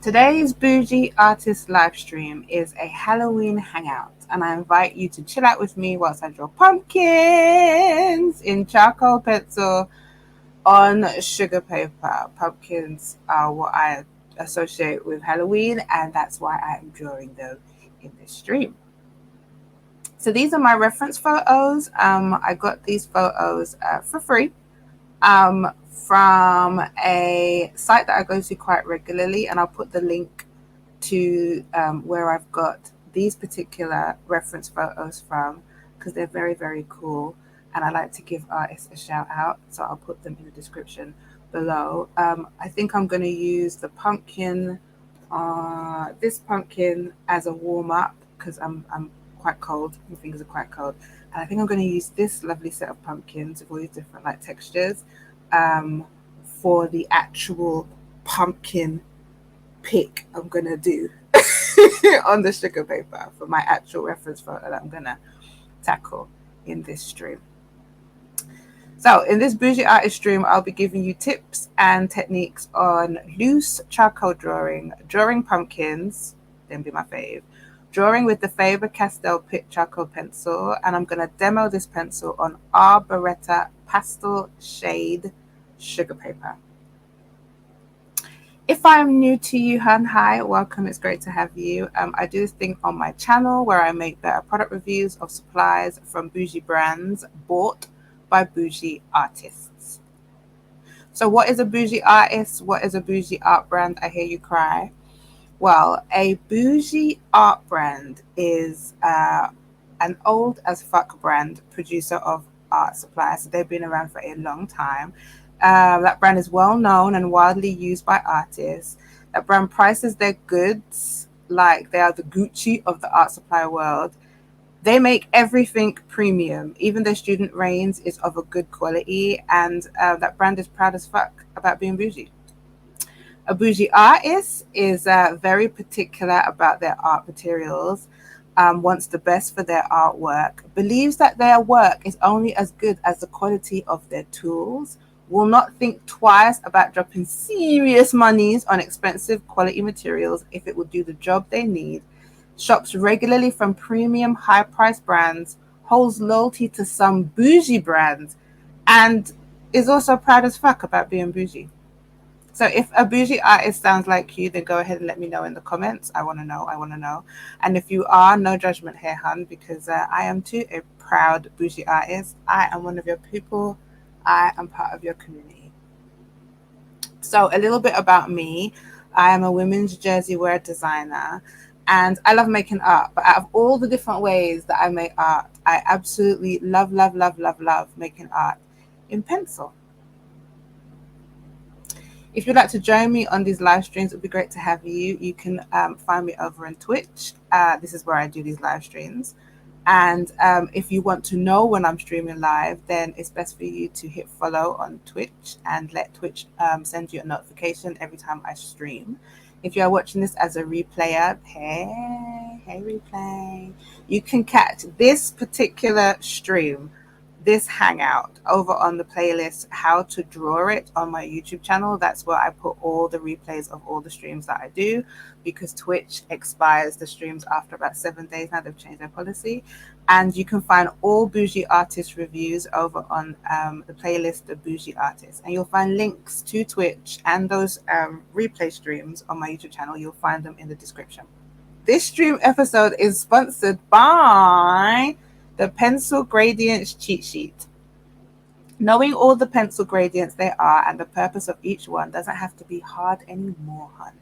Today's Bougie Artist live stream is a Halloween hangout, and I invite you to chill out with me whilst I draw pumpkins in charcoal pencil on sugar paper. Pumpkins are what I associate with Halloween, and that's why I am drawing them in this stream. So these are my reference photos. I got these photos for free from a site that I go to quite regularly, and I'll put the link to where I've got these particular reference photos from because they're very, very cool, and I like to give artists a shout out, so I'll put them in the description below. I think I'm going to use the pumpkin, this pumpkin as a warm up because I'm quite cold. My fingers are quite cold, and I think I'm going to use this lovely set of pumpkins with all these different like textures for the actual pumpkin pick I'm going to do on the sugar paper for my actual reference photo that I'm going to tackle in this stream. So in this Bougie Artist stream, I'll be giving you tips and techniques on loose charcoal drawing, drawing pumpkins, then be my fave, drawing with the Faber Castell Pitt charcoal pencil, and I'm going to demo this pencil on Arboretta pastel shade sugar paper. If I'm new to you, hi, welcome. It's great to have you. I do this thing on my channel where I make better product reviews of supplies from bougie brands bought by bougie artists. So what is a bougie artist? What is a bougie art brand? I hear you cry. Well, a bougie art brand is an old as fuck brand producer of art supplies. So they've been around for a long time. That brand is well known and widely used by artists. That brand prices their goods like they are the Gucci of the art supply world. They make everything premium. Even their student range is of a good quality, and that brand is proud as fuck about being bougie. A bougie artist is very particular about their art materials, wants the best for their artwork, believes that their work is only as good as the quality of their tools, will not think twice about dropping serious monies on expensive quality materials if it will do the job they need, shops regularly from premium high-priced brands, holds loyalty to some bougie brands, and is also proud as fuck about being bougie. So if a bougie artist sounds like you, then go ahead and let me know in the comments. I want to know. And if you are, no judgment here, hun, because I am too a proud bougie artist. I am one of your people. I am part of your community. So a little bit about me. I am a women's jersey wear designer, and I love making art. But out of all the different ways that I make art, I absolutely love making art in pencil. If you'd like to join me on these live streams, it would be great to have you. You can find me over on Twitch. This is where I do these live streams. And if you want to know when I'm streaming live, then it's best for you to hit follow on Twitch and let Twitch send you a notification every time I stream. If you are watching this as a replayer, hey replay, you can catch this particular stream, this hangout, over on the playlist How to Draw It on my YouTube channel. That's where I put all the replays of all the streams that I do, because Twitch expires the streams after about 7 days. Now they've changed their policy. And you can find all bougie artist reviews over on the playlist The Bougie Artist, and you'll find links to Twitch and those replay streams on my YouTube channel. You'll find them in the description. This stream episode is sponsored by the Pencil Gradients Cheat Sheet. Knowing all the pencil gradients there are and the purpose of each one doesn't have to be hard anymore, hun.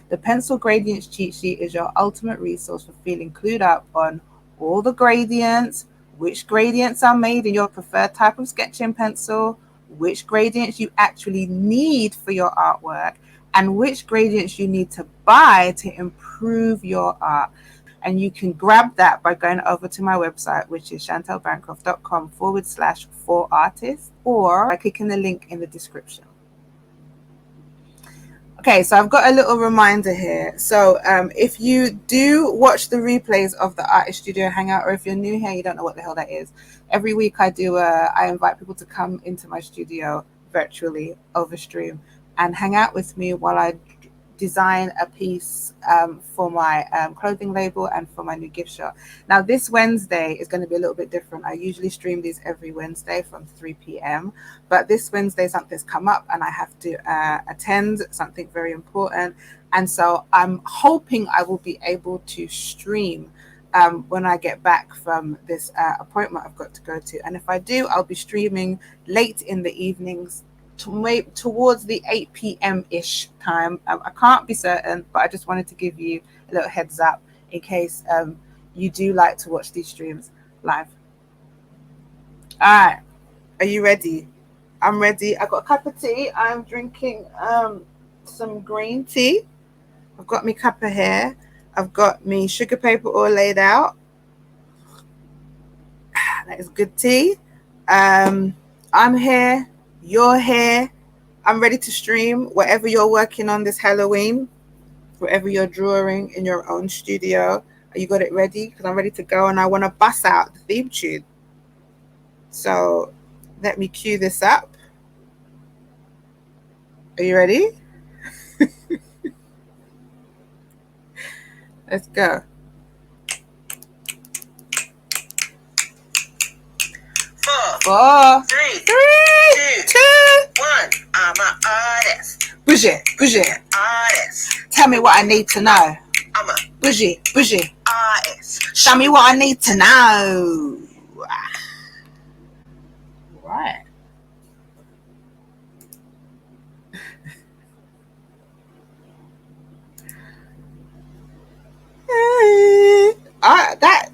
The Pencil Gradients Cheat Sheet is your ultimate resource for feeling clued up on all the gradients, which gradients are made in your preferred type of sketching pencil, which gradients you actually need for your artwork, and which gradients you need to buy to improve your art. And you can grab that by going over to my website, which is shantellbancroft.com/4artists, or by clicking the link in the description. Okay, so I've got a little reminder here. So if you do watch the replays of the Artist Studio Hangout, or if you're new here, you don't know what the hell that is, every week I invite people to come into my studio virtually over stream and hang out with me while I design a piece for my clothing label and for my new gift shop. Now, this Wednesday is going to be a little bit different. I usually stream these every Wednesday from 3 p.m. But this Wednesday, something's come up and I have to attend something very important. And so I'm hoping I will be able to stream when I get back from this appointment I've got to go to. And if I do, I'll be streaming late in the evenings towards the 8 p.m. ish time. I can't be certain, but I just wanted to give you a little heads up in case you do like to watch these streams live. All right, are you ready? I'm ready. I got a cup of tea. I'm drinking some green tea. I've got me cuppa here. I've got me sugar paper all laid out. That is good tea. I'm here. You're here. I'm ready to stream whatever you're working on this Halloween, whatever you're drawing in your own studio. You got it ready? Because I'm ready to go and I want to bust out the theme tune. So let me cue this up. Are you ready? Let's go. 4, 3, 2, 1. I'm an artist. Bougie. Artist. Tell me what I need to know. I'm a bougie. Artist. Show me what I need to know. Right.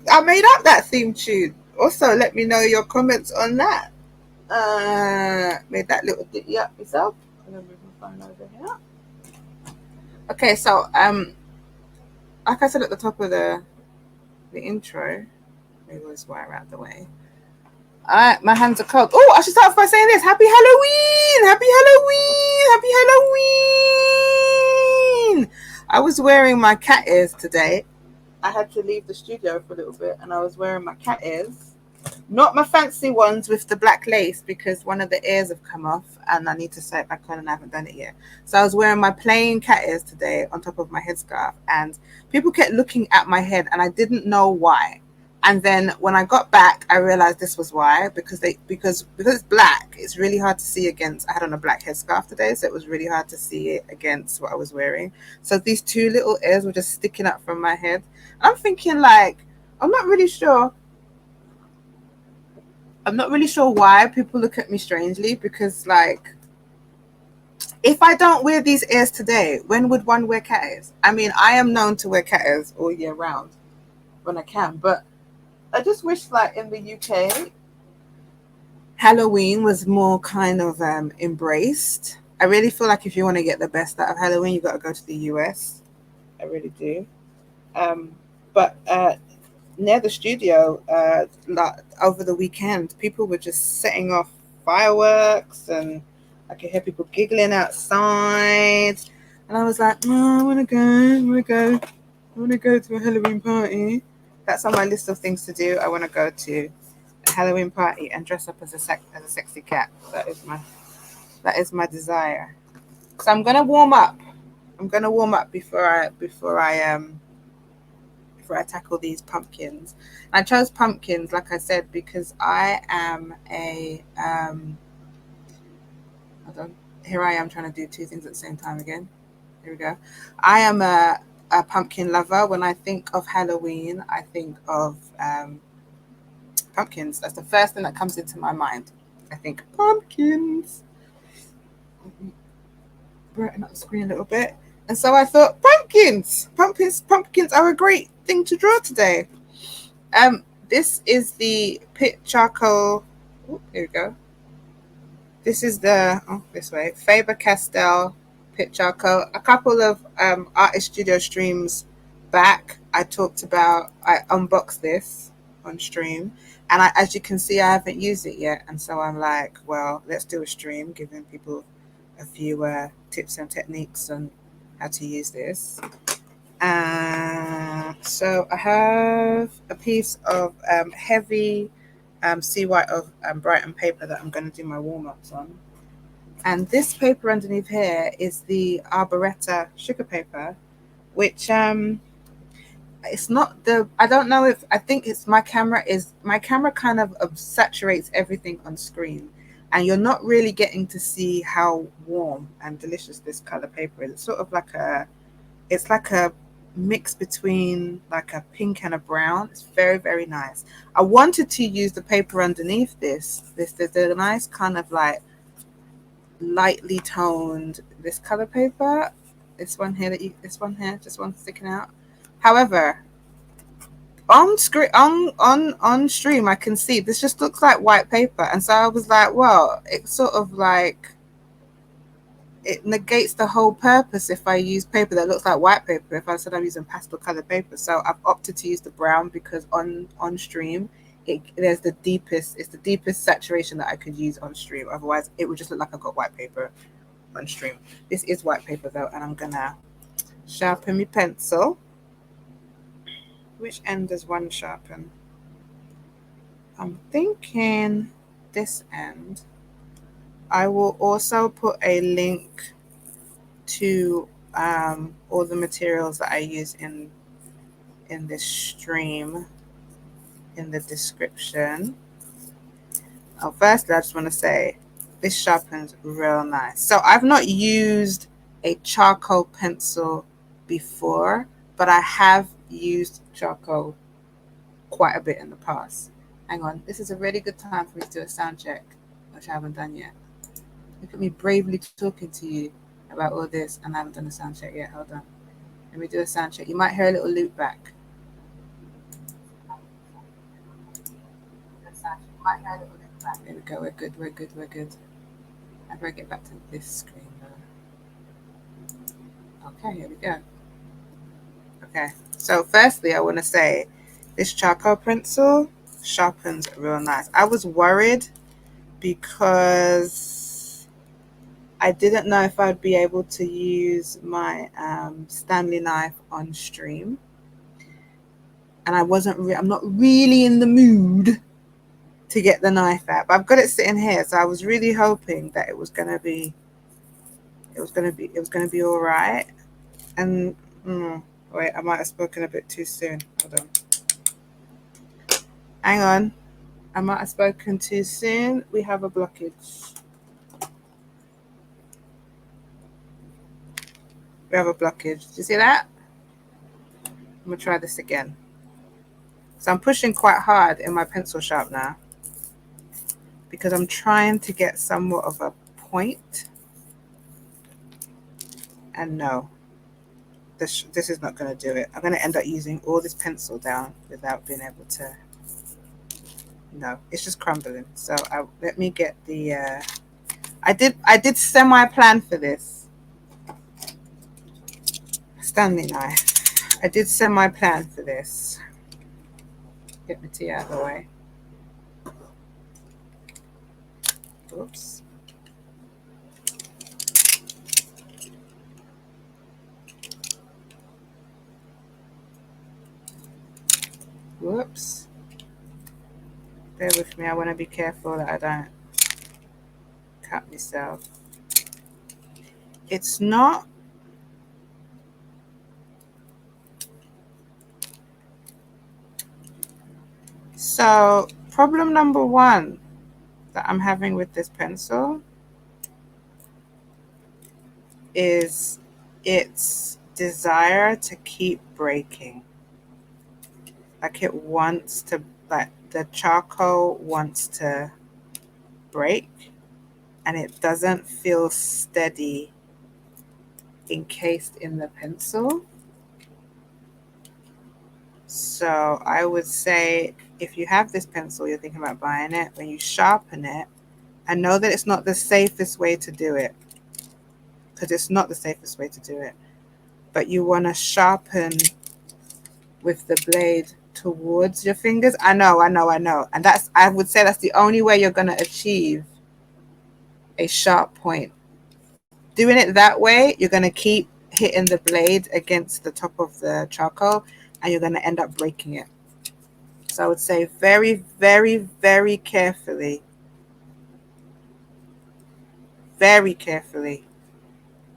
I made up that theme tune. Also, let me know your comments on that. Made that little ditty up myself. I'm gonna move my phone over here. Okay, so like I said at the top of the intro, maybe we'll just wire out the way. All right, my hands are cold. Oh, I should start off by saying this: Happy Halloween! Happy Halloween! Happy Halloween! I was wearing my cat ears today. I had to leave the studio for a little bit, and I was wearing my cat ears. Not my fancy ones with the black lace because one of the ears have come off and I need to sew it back on and I haven't done it yet. So I was wearing my plain cat ears today on top of my headscarf and people kept looking at my head and I didn't know why. And then when I got back, I realized this was why, because it's black, it's really hard to see against. I had on a black headscarf today, so it was really hard to see it against what I was wearing. So these two little ears were just sticking up from my head. I'm thinking I'm not really sure why people look at me strangely because if I don't wear these ears today, when would one wear cat ears? I mean, I am known to wear cat ears all year round when I can, but I just wish in the UK, Halloween was more kind of embraced. I really feel like if you want to get the best out of Halloween, you got to go to the US. I really do. But near the studio, over the weekend, people were just setting off fireworks, and I could hear people giggling outside. And I was like, oh, I want to go to a Halloween party. That's on my list of things to do. I want to go to a Halloween party and dress up as a sexy cat. That is my desire. So I'm gonna warm up. Before I tackle these pumpkins. I chose pumpkins, like I said, because I am here I am trying to do two things at the same time again. Here we go. I am a pumpkin lover. When I think of Halloween, I think of pumpkins. That's the first thing that comes into my mind. I think pumpkins. Brighten up the screen a little bit. And so I thought pumpkins are a great thing to draw today. This is the Pitt charcoal. Oh, here we go. This is the this way Faber Castell Pitt charcoal. A couple of artist studio streams back, I unboxed this on stream, and as you can see, I haven't used it yet. And so I'm like, well, let's do a stream, giving people a few tips and techniques on how to use this. So I have a piece of heavy sea white of Brighton paper that I'm going to do my warm-ups on. And this paper underneath here is the Arboretta sugar paper, which it's not the, I don't know if, I think it's my camera kind of saturates everything on screen, and you're not really getting to see how warm and delicious this color paper is. It's sort of like it's like a mix between like a pink and a brown. It's very, very nice. I wanted to use the paper underneath there's a nice kind of like lightly toned this color paper. This one here this one here, just one sticking out. However, on screen on stream I can see this just looks like white paper, and so I was like, well, it's sort of like it negates the whole purpose if I use paper that looks like white paper if I said I'm using pastel colored paper. So I've opted to use the brown because on stream it's the deepest saturation that I could use on stream. Otherwise it would just look like I've got white paper on stream. This is white paper though, and I'm gonna sharpen my pencil. Which end does one sharpen? I'm thinking this end. I will also put a link to all the materials that I use in this stream in the description. Oh, firstly, I just want to say this sharpens real nice. So I've not used a charcoal pencil before, but I have used charcoal quite a bit in the past. Hang on, this is a really good time for me to do a sound check, which I haven't done yet. Look at me bravely talking to you about all this, and I haven't done a sound check yet. Hold on, let me do a sound check. You might hear a little loop back. There we go. We're good. We're good. We're good. How do I get back to this screen though? Okay, here we go. Okay, so firstly, I want to say this charcoal pencil sharpens real nice. I was worried because I didn't know if I'd be able to use my Stanley knife on stream, and I'm not really in the mood to get the knife out, but I've got it sitting here, so I was really hoping that it was gonna be all right. And wait, I might have spoken a bit too soon. Hold on. Hang on. I might have spoken too soon. We have a blockage. We have a blockage. Do you see that? I'm gonna try this again. So I'm pushing quite hard in my pencil sharp now because I'm trying to get somewhat of a point. And no, this is not going to do it. I'm going to end up using all this pencil down without being able to. No, it's just crumbling. So let me get the. I did semi-plan for this Stanley knife. I did semi-plan for this. Get my tea out of the way. Oops. Whoops. Bear with me. I want to be careful that I don't cut myself. It's not. So problem number one that I'm having with this pencil is its desire to keep breaking. Like it wants to, like the charcoal wants to break, and it doesn't feel steady encased in the pencil. So I would say if you have this pencil, you're thinking about buying it, when you sharpen it, I know that it's not the safest way to do it, because it's not the safest way to do it, but you want to sharpen with the blade towards your fingers. I know. And I would say that's the only way you're going to achieve a sharp point. Doing it that way, you're going to keep hitting the blade against the top of the charcoal, and you're going to end up breaking it. So I would say very, very, very carefully very carefully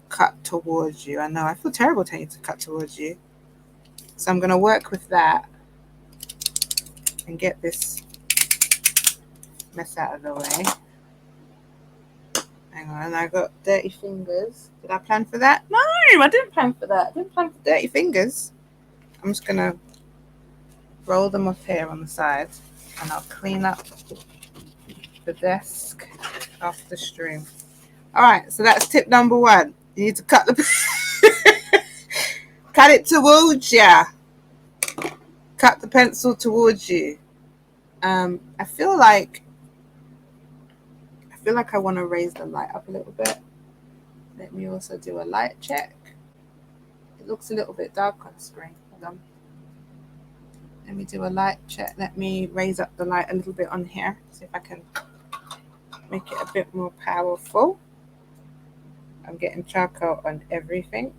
cut towards you. I know, I feel terrible telling you to cut towards you. So I'm going to work with that and get this mess out of the way. Hang on, I got dirty fingers. Did I plan for that? No, I didn't plan for that. I didn't plan for dirty fingers. I'm just going to roll them up here on the sides, and I'll clean up the desk after the stream. All right, so that's tip number 1. You need to cut cut it towards you. Cut the pencil towards you. I feel like I want to raise the light up a little bit. Let me also do a light check. It looks a little bit dark on the screen. Hold on. Let me do a light check. Let me raise up the light a little bit on here. See if I can make it a bit more powerful. I'm getting charcoal on everything.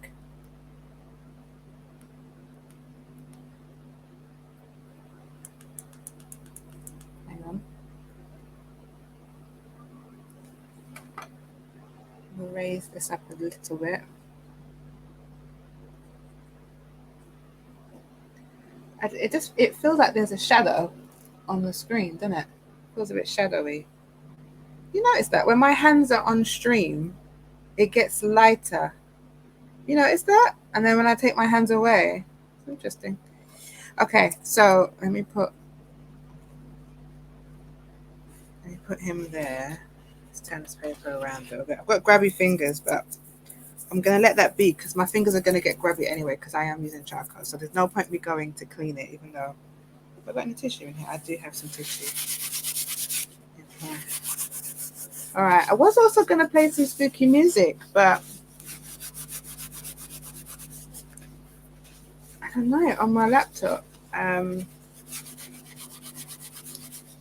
Hang on. We'll raise this up a little bit. It feels like there's a shadow on the screen, doesn't it? It feels a bit shadowy. You notice that when my hands are on stream, it gets lighter. You notice that? And then when I take my hands away, it's interesting. Okay, so let me put him there. Let's turn this paper around a little bit. I've got grabby fingers, but I'm going to let that be because my fingers are going to get grabby anyway because I am using charcoal. So there's no point me going to clean it, even though have I got any tissue in here? I do have some tissue in here. All right, I was also going to play some spooky music, but I don't know, on my laptop.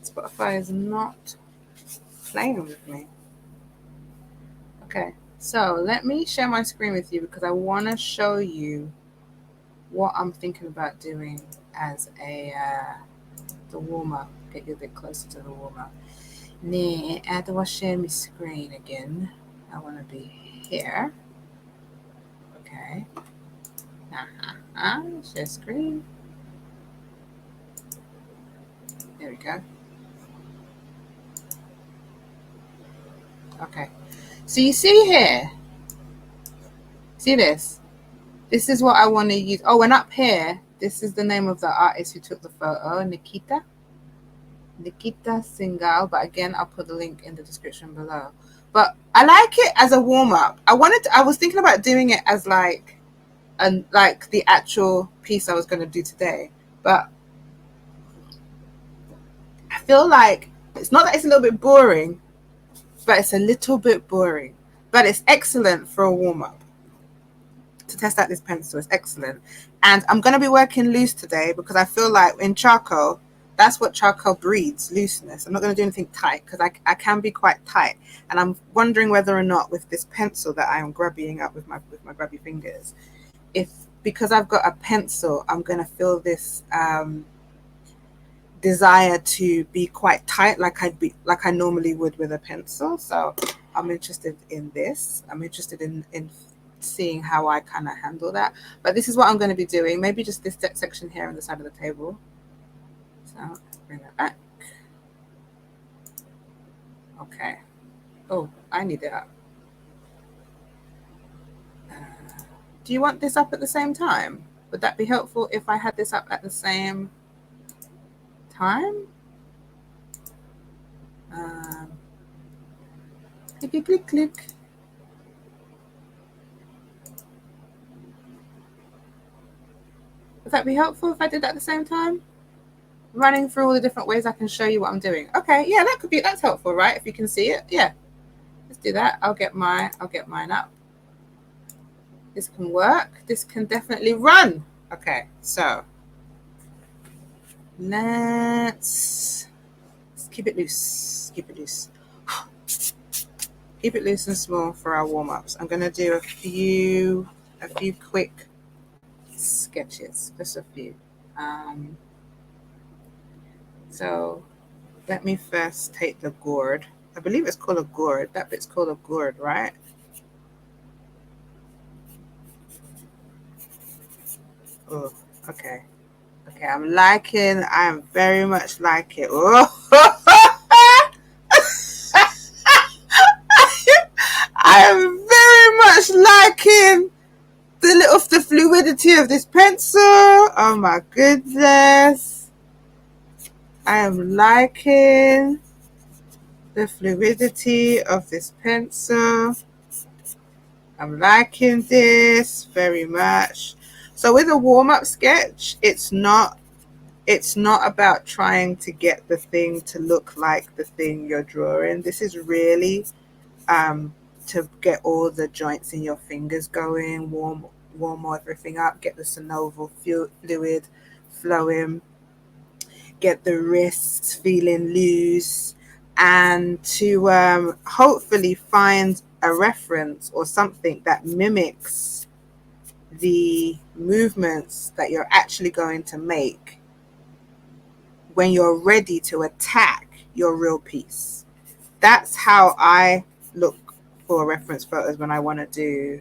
Spotify is not playing with me. Okay, so let me share my screen with you because I want to show you what I'm thinking about doing as the warm-up. Get you a bit closer to the warm-up. Now, I do want to share my screen again. I want to be here. Okay. Share screen. There we go. Okay. So you see here. See this? This is what I want to use. Oh, and up here, this is the name of the artist who took the photo, Nikita Singal. But again, I'll put the link in the description below. But I like it as a warm-up. I was thinking about doing it as like the actual piece I was going to do today. But I feel like it's not that it's a little bit boring, but it's a little bit boring. But it's excellent for a warm-up. To test out this pencil is excellent. And I'm going to be working loose today because I feel like in charcoal, that's what charcoal breeds, looseness. I'm not going to do anything tight because I can be quite tight. And I'm wondering whether or not with this pencil that I am grabbying up with my grabby fingers, if because I've got a pencil, I'm going to feel this desire to be quite tight like I normally would with a pencil. So I'm interested in this. I'm interested in seeing how I kind of handle that. But this is what I'm going to be doing. Maybe just this section here on the side of the table. So bring that back. Okay. Oh, I need it up. Do you want this up at the same time? Would that be helpful if I had this up at the same time? Click, click, click. Would that be helpful if I did that at the same time? Running through all the different ways I can show you what I'm doing. Okay, yeah, that's helpful, right? If you can see it, yeah. Let's do that. I'll get mine up. This can work. This can definitely run. Okay, so let's keep it loose. Keep it loose. Keep it loose and small for our warm-ups. I'm gonna do a few quick sketches, just a few. So let me first take the gourd. I believe it's called a gourd. That bit's called a gourd, right? Oh, okay. Okay, I am very much like it. Oh, I am very much liking the fluidity of this pencil. Oh my goodness. I am liking the fluidity of this pencil. I'm liking this very much. So with a warm-up sketch, it's not about trying to get the thing to look like the thing you're drawing. This is really to get all the joints in your fingers going, warm everything up, get the synovial fluid flowing, get the wrists feeling loose, and to hopefully find a reference or something that mimics the movements that you're actually going to make when you're ready to attack your real piece. That's how I look for reference photos when I want to do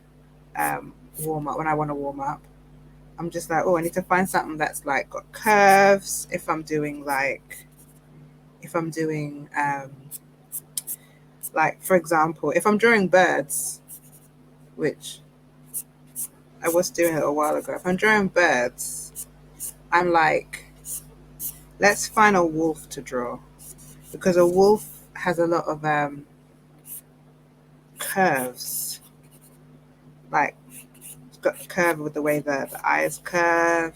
warm up. When I want to warm up, I'm just like, oh, I need to find something that's like got curves. If I'm doing like, for example, if I'm drawing birds, which I was doing it a while ago. If I'm drawing birds, I'm like, let's find a wolf to draw, because a wolf has a lot of curves. Like, it's got a curve with the way the eyes curve,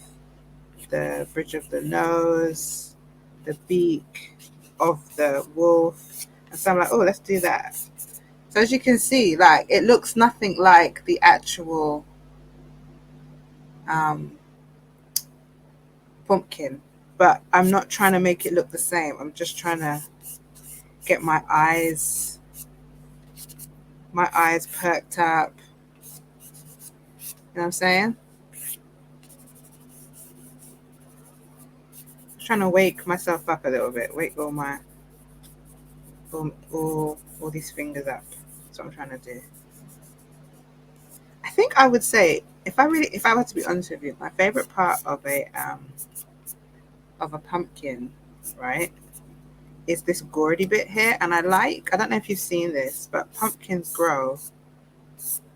the bridge of the nose, the beak of the wolf. And so I'm like, oh, let's do that. So as you can see, like, it looks nothing like the actual um, pumpkin, but I'm not trying to make it look the same. I'm just trying to get my eyes perked up. You know what I'm saying? I'm trying to wake myself up a little bit. Wake all these fingers up. That's what I'm trying to do. I think I would say, if I were to be honest with you, my favorite part of a pumpkin, right, is this gourdy bit here. And I don't know if you've seen this, but pumpkins grow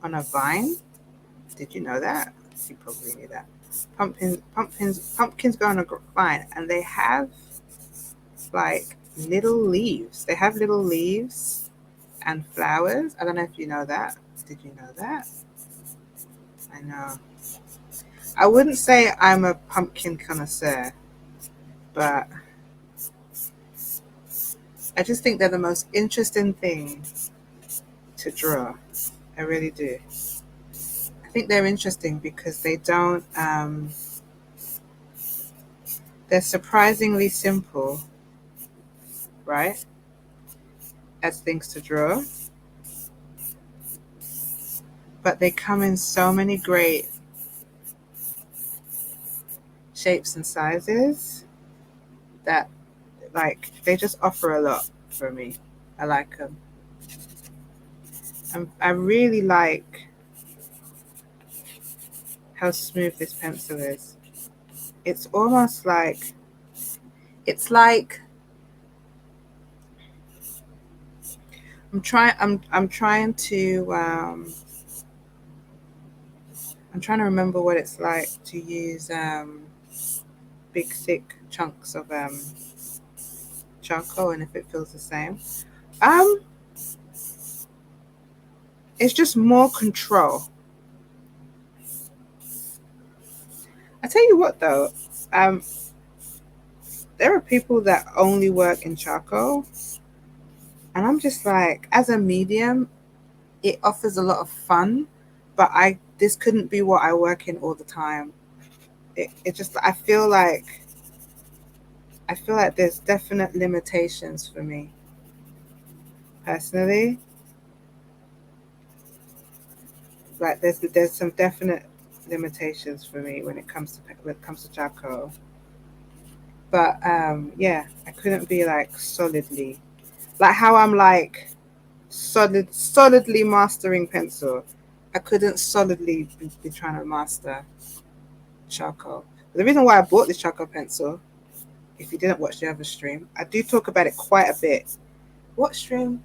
on a vine. Did you know that? You probably knew that. Pumpkins go on a vine, and they have like little leaves. They have little leaves and flowers. I don't know if you know that. Did you know that? I know. I wouldn't say I'm a pumpkin connoisseur, but I just think they're the most interesting thing to draw. I really do. I think they're interesting because they're surprisingly simple, right, as things to draw, but they come in so many great shapes and sizes that, like, they just offer a lot for me. I like them. I really like how smooth this pencil is. It's almost like, it's like, I'm trying to remember what it's like to use big thick chunks of charcoal, and if it feels the same. Um it's just more control. I tell you what though, there are people that only work in charcoal, and I'm just like, as a medium, it offers a lot of fun, but this couldn't be what I work in all the time. It just, I feel like there's definite limitations for me personally. Like, there's some definite limitations for me when it comes to charcoal. But yeah, I couldn't be like solidly Like how I'm like solidly mastering pencil. I couldn't solidly be trying to master charcoal. The reason why I bought this charcoal pencil, if you didn't watch the other stream, I do talk about it quite a bit. What stream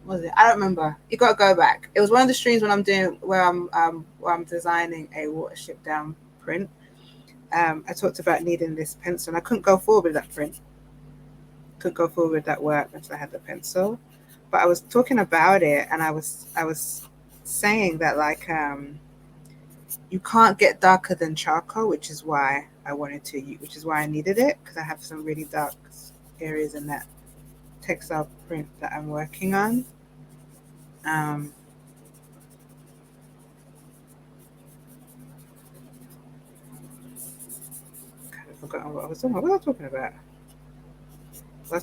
was it? I don't remember. You got to go back. It was one of the streams when I'm doing where I'm designing a watership down print. I talked about needing this pencil, and I couldn't go forward with that print. Couldn't go forward with that work until I had the pencil. But I was talking about it, and I was saying that like you can't get darker than charcoal, which is why which is why I needed it, because I have some really dark areas in that textile print that I'm working on. I kind of forgotten what I was talking about. What was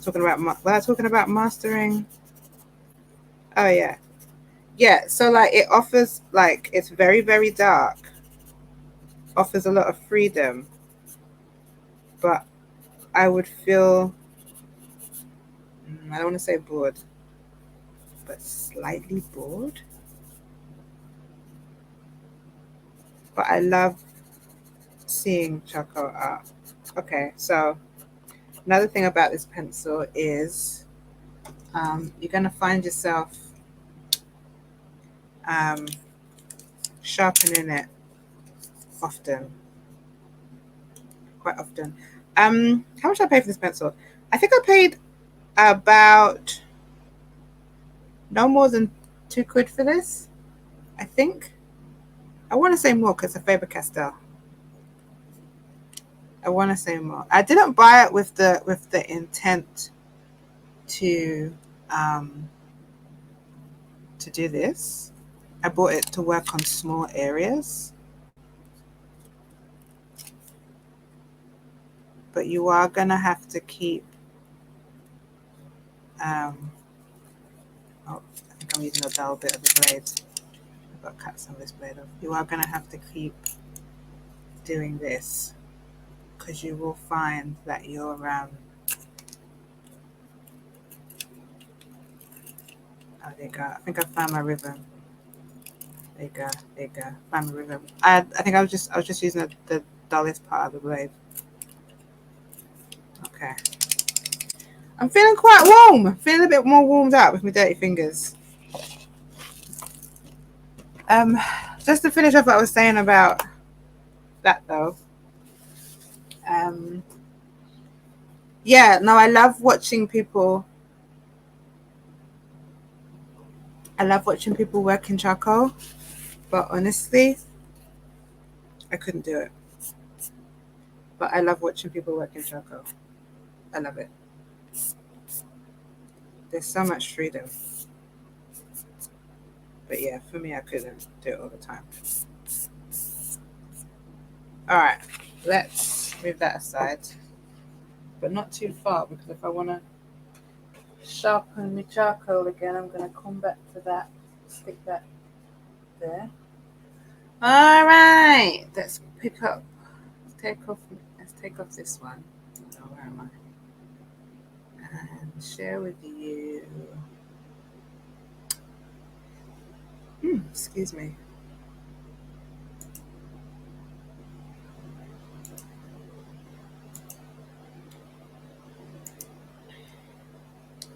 I talking about? Was I talking about mastering? Oh yeah. Yeah, so like it offers, like it's very, very dark, offers a lot of freedom, but I would feel, I don't want to say bored, but slightly bored. But I love seeing charcoal art. Okay, so another thing about this pencil is you're going to find yourself sharpening it often, quite often. How much did I pay for this pencil? I think I paid about no more than £2 for this. I think. I want to say more because it's a Faber Castell. I want to say more. I didn't buy it with the intent to do this. I bought it to work on small areas. But you are gonna have to keep oh, I think I'm using a dull bit of the blade. I've got to cut some of this blade off. You are gonna have to keep doing this, because you will find that you're oh, there you go. I think I found my rhythm. There you go. There you go. Found my rhythm. I think I was just using the dullest part of the blade. Okay. I'm feeling quite warm. Feeling a bit more warmed up with my dirty fingers. Just to finish off what I was saying about that though. Yeah, no, I love watching people work in charcoal, but honestly, I couldn't do it. But I love watching people work in charcoal. I love it. There's so much freedom. But yeah, for me, I couldn't do it all the time. All right, let's move that aside, but not too far, because if I want to sharpen my charcoal again, I'm going to come back to that, stick that there. All right, let's pick up. Let's take off this one. Oh, where am I? And share with you. Excuse me.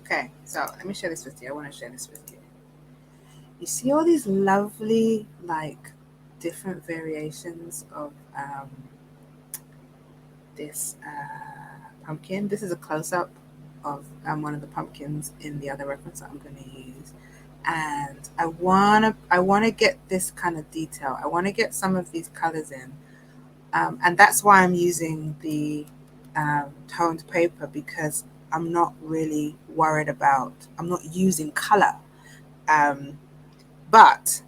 Okay, so let me share this with you. I want to share this with you. You see all these lovely, like, different variations of this pumpkin. This is a close-up of one of the pumpkins in the other reference that I'm going to use. And I wanna get this kind of detail. I want to get some of these colors in, and that's why I'm using the toned paper, because I'm not really worried about. I'm not using color, but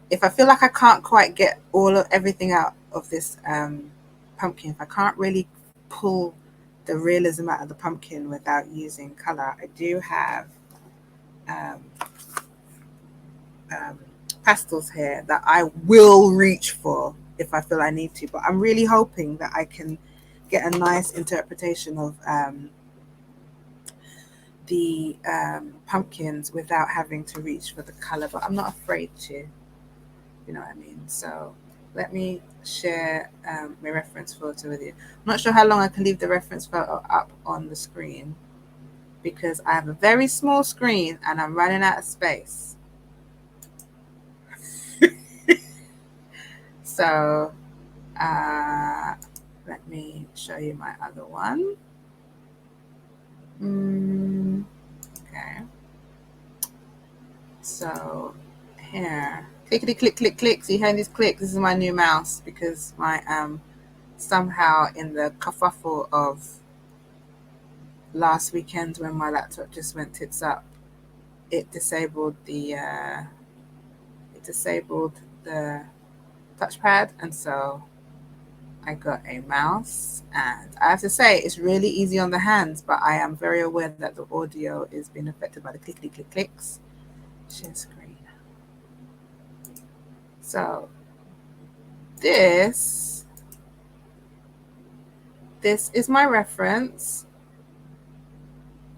if I feel like I can't quite get everything out of this pumpkin, if I can't really pull the realism out of the pumpkin without using color, I do have pastels here that I will reach for if I feel I need to, but I'm really hoping that I can get a nice interpretation of the pumpkins without having to reach for the color, but I'm not afraid to, you know what I mean? So let me share my reference photo with you. I'm not sure how long I can leave the reference photo up on the screen because I have a very small screen and I'm running out of space. So let me show you my other one. Okay. So here, clickety click click click. So you hear these clicks? This is my new mouse because my somehow in the kerfuffle of last weekend when my laptop just went tits up, it disabled the touchpad, and so I got a mouse. And I have to say, it's really easy on the hands, but I am very aware that the audio is being affected by the clickety click clicks. Share screen. So this is my reference.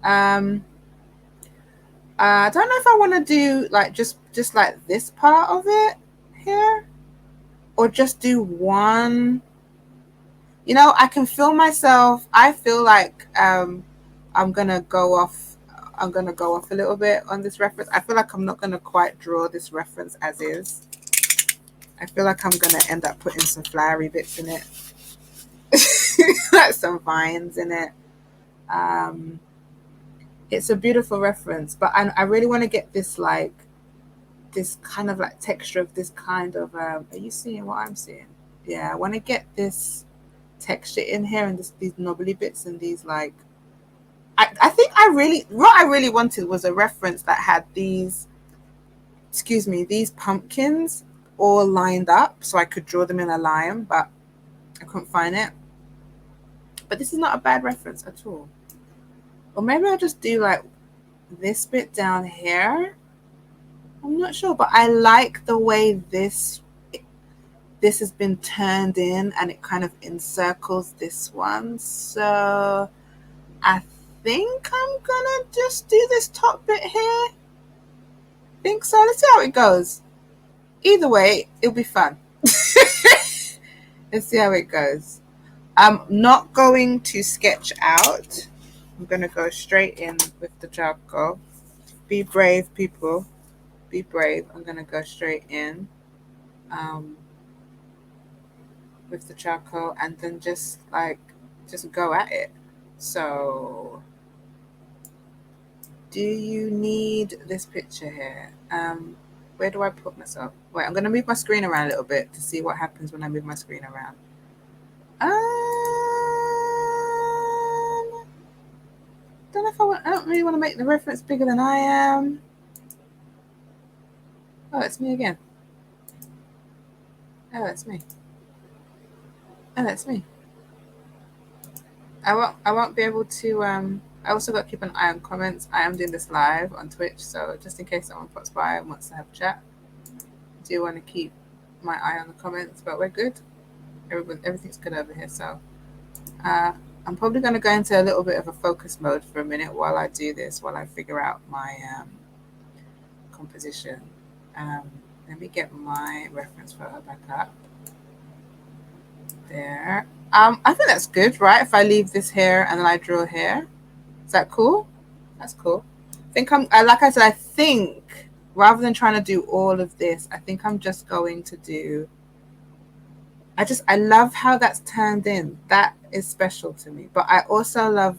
I don't know if I want to do like just like this part of it here, or just do one. You know, I can feel myself. I feel like I'm gonna go off. I'm gonna go off a little bit on this reference. I feel like I'm not gonna quite draw this reference as is. I feel like I'm gonna end up putting some flowery bits in it, like some vines in it. It's a beautiful reference, but I really want to get this like this kind of like texture of this kind of. Are you seeing what I'm seeing? Yeah, I want to get this texture in here and these knobbly bits and these like. I think what I really wanted was a reference that had these. Excuse me, these pumpkins all lined up so I could draw them in a line, but I couldn't find it. But this is not a bad reference at all. Or maybe I'll just do like this bit down here. I'm not sure, but I like the way this has been turned in and it kind of encircles this one. So I think I'm gonna just do this top bit here. Think so. Let's see how it goes. Either way, it'll be fun. Let's see how it goes. I'm not going to sketch out. I'm going to go straight in with the charcoal. Be brave, people. Be brave. I'm going to go straight in with the charcoal and then just go at it. So, do you need this picture here? Where do I put myself? Wait, I'm going to move my screen around a little bit to see what happens when I move my screen around. Don't know if I don't really want to make the reference bigger than I am. Oh, it's me again. Oh, it's me. Oh, that's me. I won't be able to I also got to keep an eye on comments. I am doing this live on Twitch, so just in case someone pops by and wants to have a chat, I do want to keep my eye on the comments, but we're good. Everything's good over here. So I'm probably going to go into a little bit of a focus mode for a minute while I do this, while I figure out my composition. Let me get my reference photo back up. There. I think that's good, right? If I leave this here and then I draw here. Is that cool? That's cool. Like I said, I think rather than trying to do all of this, I think I'm just going to do. I love how that's turned in. That is special to me. But I also love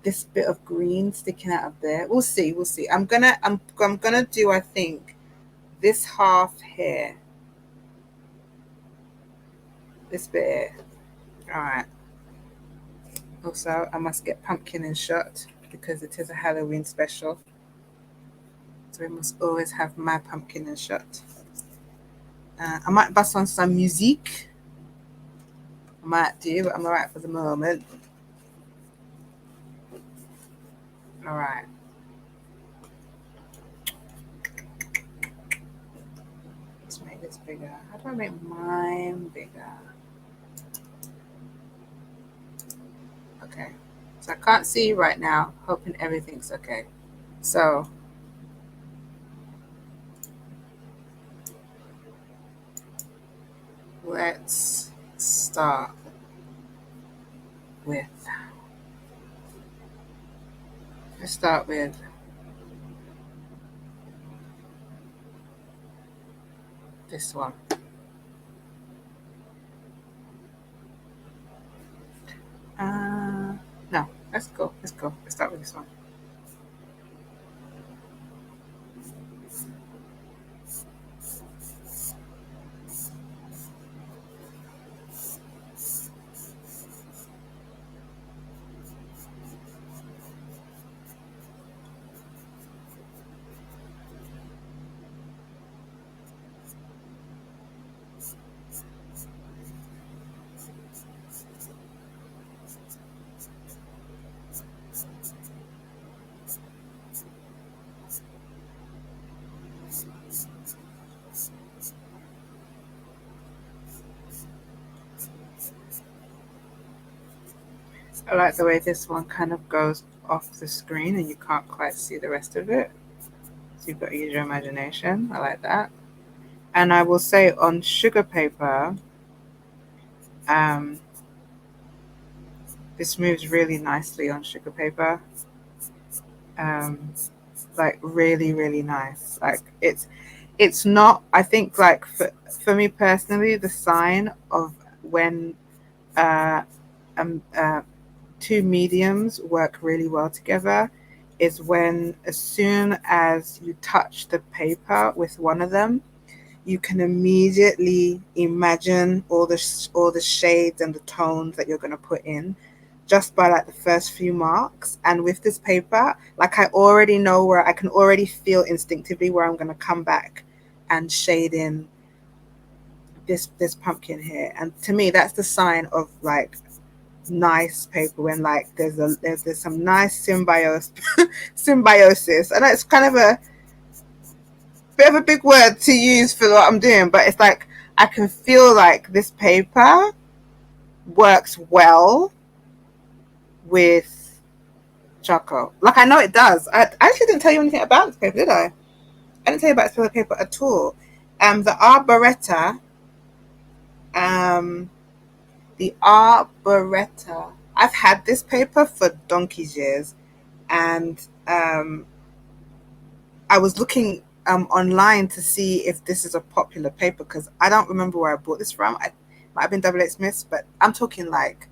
this bit of green sticking out of there. We'll see. I'm gonna do, I think, this half here. This bit here. All right. Also, I must get pumpkin in shot because it is a Halloween special. So we must always have my pumpkin in shot. I might bust on some music. I might do, but I'm all right for the moment. All right. Let's make this bigger. How do I make mine bigger? Okay. So I can't see you right now, hoping everything's okay. So let's start with let's start with this one. No, let's go. Let's go. Let's start with this one. I like the way this one kind of goes off the screen and you can't quite see the rest of it. So you've got to use your imagination. I like that. And I will say on sugar paper, um, this moves really nicely on sugar paper. Um, like really, really nice. Like it's not, I think like for me personally, the sign of when uh, um, uh, two mediums work really well together is when as soon as you touch the paper with one of them, you can immediately imagine all the shades and the tones that you're going to put in just by like the first few marks. And with this paper, like I already know where I can already feel instinctively where I'm going to come back and shade in this pumpkin here. And to me, that's the sign of like nice paper when like there's some nice symbiosis. I know it's kind of a bit of a big word to use for what I'm doing, but it's like I can feel like this paper works well with charcoal. Like I know it does. I actually didn't tell you anything about this paper, did I? I didn't tell you about this paper at all. The Arboretta, um, the Arboretta. I've had this paper for donkey's years, and I was looking online to see if this is a popular paper because I don't remember where I bought this from. I might have been Double H Smith's, but I'm talking like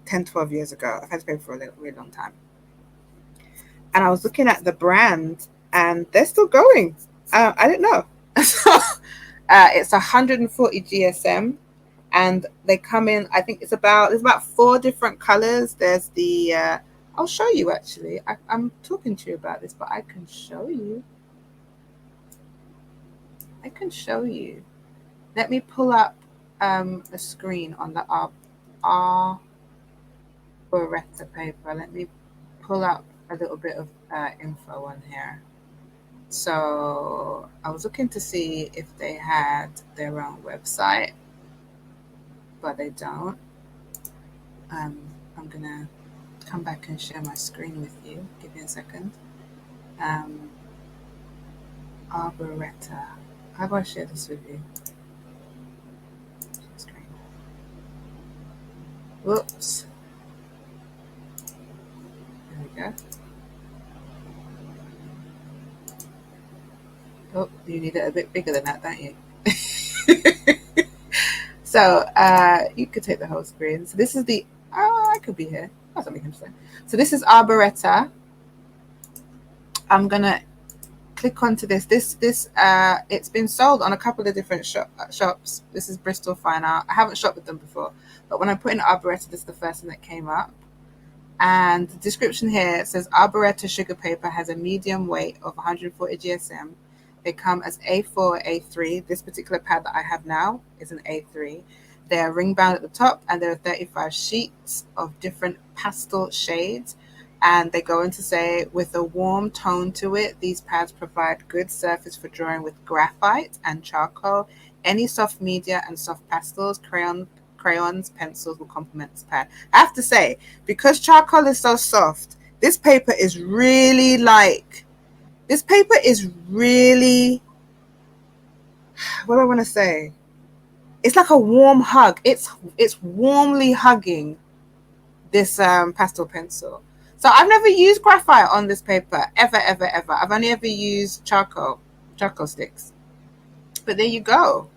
10, 12 years ago. I've had this paper for a really long time. And I was looking at the brand and they're still going. I didn't know. So it's 140 GSM and they come in, I think there's about four different colors. There's the, I'll show you actually. I'm talking to you about this, but I can show you. I can show you. Let me pull up the screen on the Arboretta paper. Let me pull up a little bit of info on here. So I was looking to see if they had their own website, but they don't. I'm gonna come back and share my screen with you. Give me a second. Arboretta. How about I share this with you? Screen. Whoops. There we go. Oh, you need it a bit bigger than that, don't you? So you could take the whole screen. So this is the, I could be here. That's not making sense. So this is Arboretta. I'm gonna click onto this. It's been sold on a couple of different shops. This is Bristol Fine Art. I haven't shopped with them before, but when I put in Arboretta, this is the first thing that came up. And the description here says Arboretta sugar paper has a medium weight of 140 GSM. They come as A4 or A3. This particular pad that I have now is an A3. They're ring bound at the top and there are 35 sheets of different pastel shades. And they go on to say, with a warm tone to it, these pads provide good surface for drawing with graphite and charcoal, any soft media and soft pastels, crayons, crayons, pencils will complement this pad. I have to say, because charcoal is so soft, this paper is really like, this paper is really, what do I want to say? It's like a warm hug. It's warmly hugging this pastel pencil. So I've never used graphite on this paper, ever, ever, ever. I've only ever used charcoal sticks. But there you go.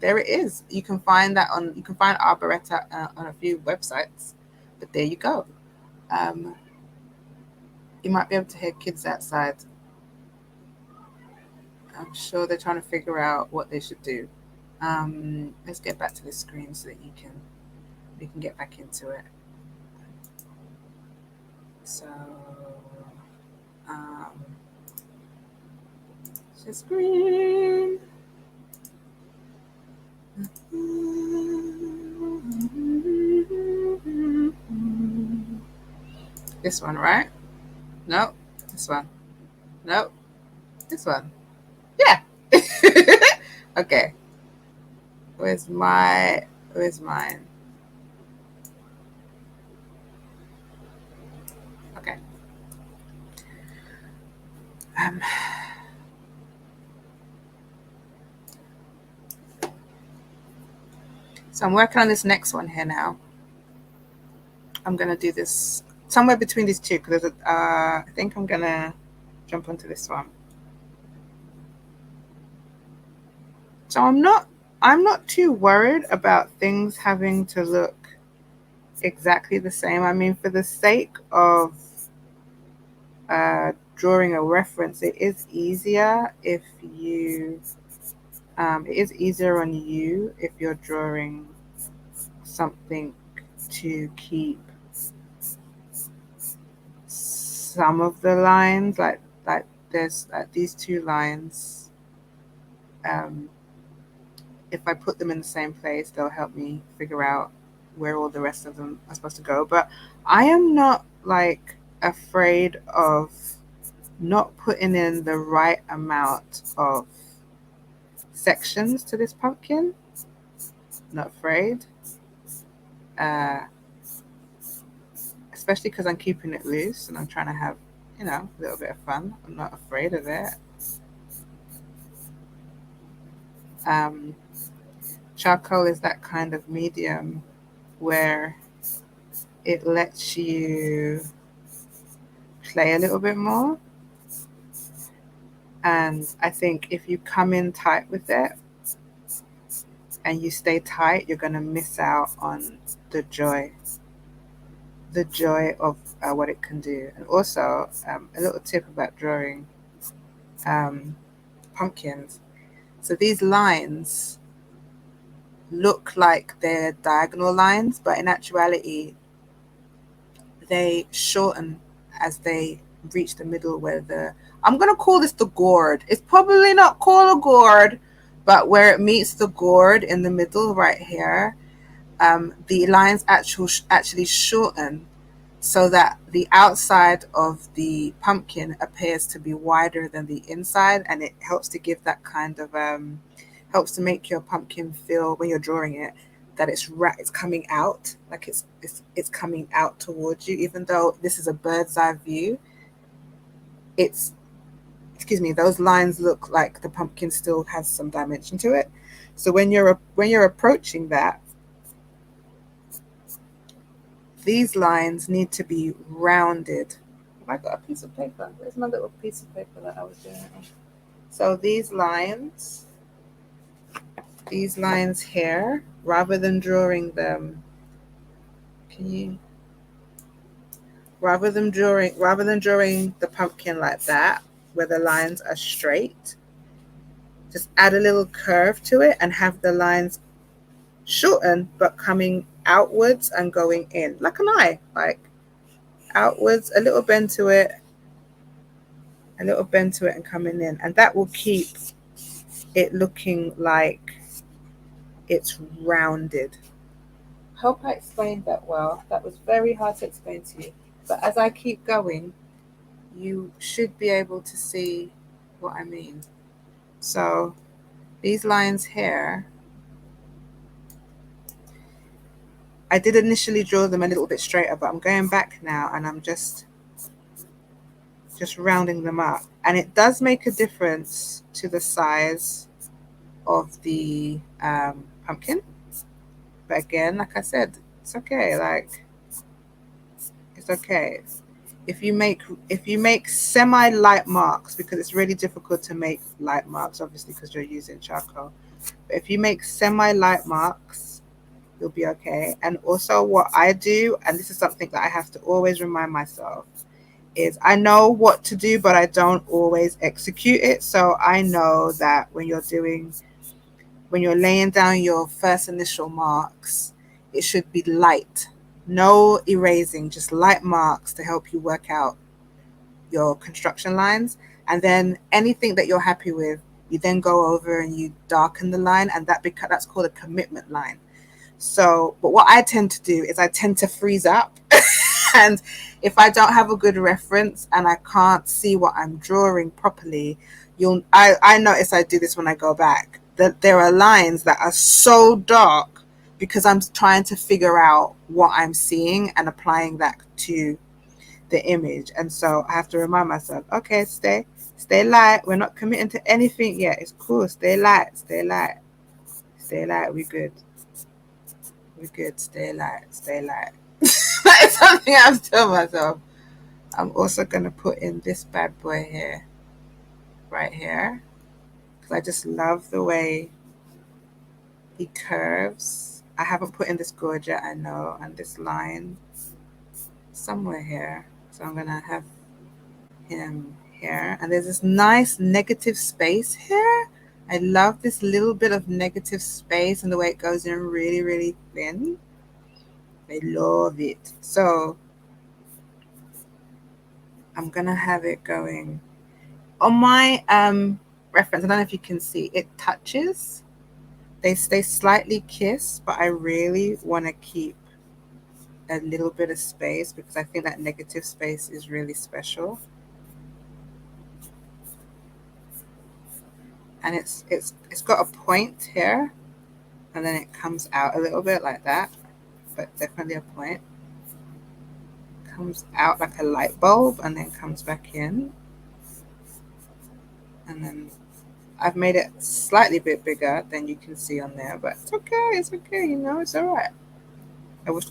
There it is. You can find that on, you can find Arboretta on a few websites. But there you go. You might be able to hear kids outside. I'm sure they're trying to figure out what they should do. Let's get back to the screen so that we can get back into it. So, the screen. This one, right? No, this one. No, this one. Yeah. Okay. Where's mine? Okay. So I'm working on this next one here now. I'm gonna do this somewhere between these two because I think I'm gonna jump onto this one. So I'm not too worried about things having to look exactly the same. I mean, for the sake of drawing a reference, it is easier if you it is easier on you if you're drawing something to keep some of the lines, like there's these two lines. If I put them in the same place, they'll help me figure out where all the rest of them are supposed to go. But I am not like afraid of not putting in the right amount of sections to this pumpkin. Not afraid. Especially because I'm keeping it loose and I'm trying to have, a little bit of fun. I'm not afraid of it. Charcoal is that kind of medium where it lets you play a little bit more. And I think if you come in tight with it and you stay tight, you're going to miss out on the joy of what it can do. And also, a little tip about drawing pumpkins. So these lines look like they're diagonal lines, but in actuality, they shorten as they reach the middle where I'm going to call this the gourd. It's probably not called a gourd, but where it meets the gourd in the middle right here, the lines actually shorten so that the outside of the pumpkin appears to be wider than the inside, and it helps to give that kind of helps to make your pumpkin feel, when you're drawing it, that it's coming out, like it's coming out towards you. Even though this is a bird's eye view, those lines look like the pumpkin still has some dimension to it. So when you're approaching that, these lines need to be rounded. Have I got a piece of paper? Where's my little piece of paper that I was doing? So these lines here, rather than drawing them, rather than drawing the pumpkin like that, where the lines are straight, just add a little curve to it and have the lines shorten but coming outwards and going in, like an eye, like outwards, a little bend to it and coming in, and that will keep it looking like it's rounded. Hope I explained that well. That was very hard to explain to you, but as I keep going, you should be able to see what I mean. So these lines here, I did initially draw them a little bit straighter, but I'm going back now and I'm just rounding them up. And it does make a difference to the size of the pumpkin. But again, like I said, it's okay. Like, it's okay. If you make semi light marks, because it's really difficult to make light marks, obviously, because you're using charcoal. But if you make semi light marks, you'll be okay. And also, what I do, and this is something that I have to always remind myself, is I know what to do, but I don't always execute it. So I know that when you're laying down your first initial marks, it should be light. No erasing, just light marks to help you work out your construction lines. And then anything that you're happy with, you then go over and you darken the line, and that's called a commitment line. So, but what I tend to do is I tend to freeze up. And if I don't have a good reference and I can't see what I'm drawing properly, I notice I do this when I go back, that there are lines that are so dark because I'm trying to figure out what I'm seeing and applying that to the image. And so I have to remind myself, okay, stay light. We're not committing to anything yet. It's cool. Stay light, stay light, stay light. We good. We good. Stay light, stay light. That is something I've told myself. I'm also going to put in this bad boy here, right here, because I just love the way he curves. I haven't put in this gorge yet, I know, and this line somewhere here. So I'm going to have him here. And there's this nice negative space here. I love this little bit of negative space and the way it goes in really, really thin. I love it. So I'm going to have it going on my reference. I don't know if you can see, it touches. They stay slightly kissed, but I really want to keep a little bit of space because I think that negative space is really special. And it's got a point here, and then it comes out a little bit like that, but definitely a point. Comes out like a light bulb and then comes back in. And then I've made it slightly bit bigger than you can see on there, but it's okay, you know, it's all right.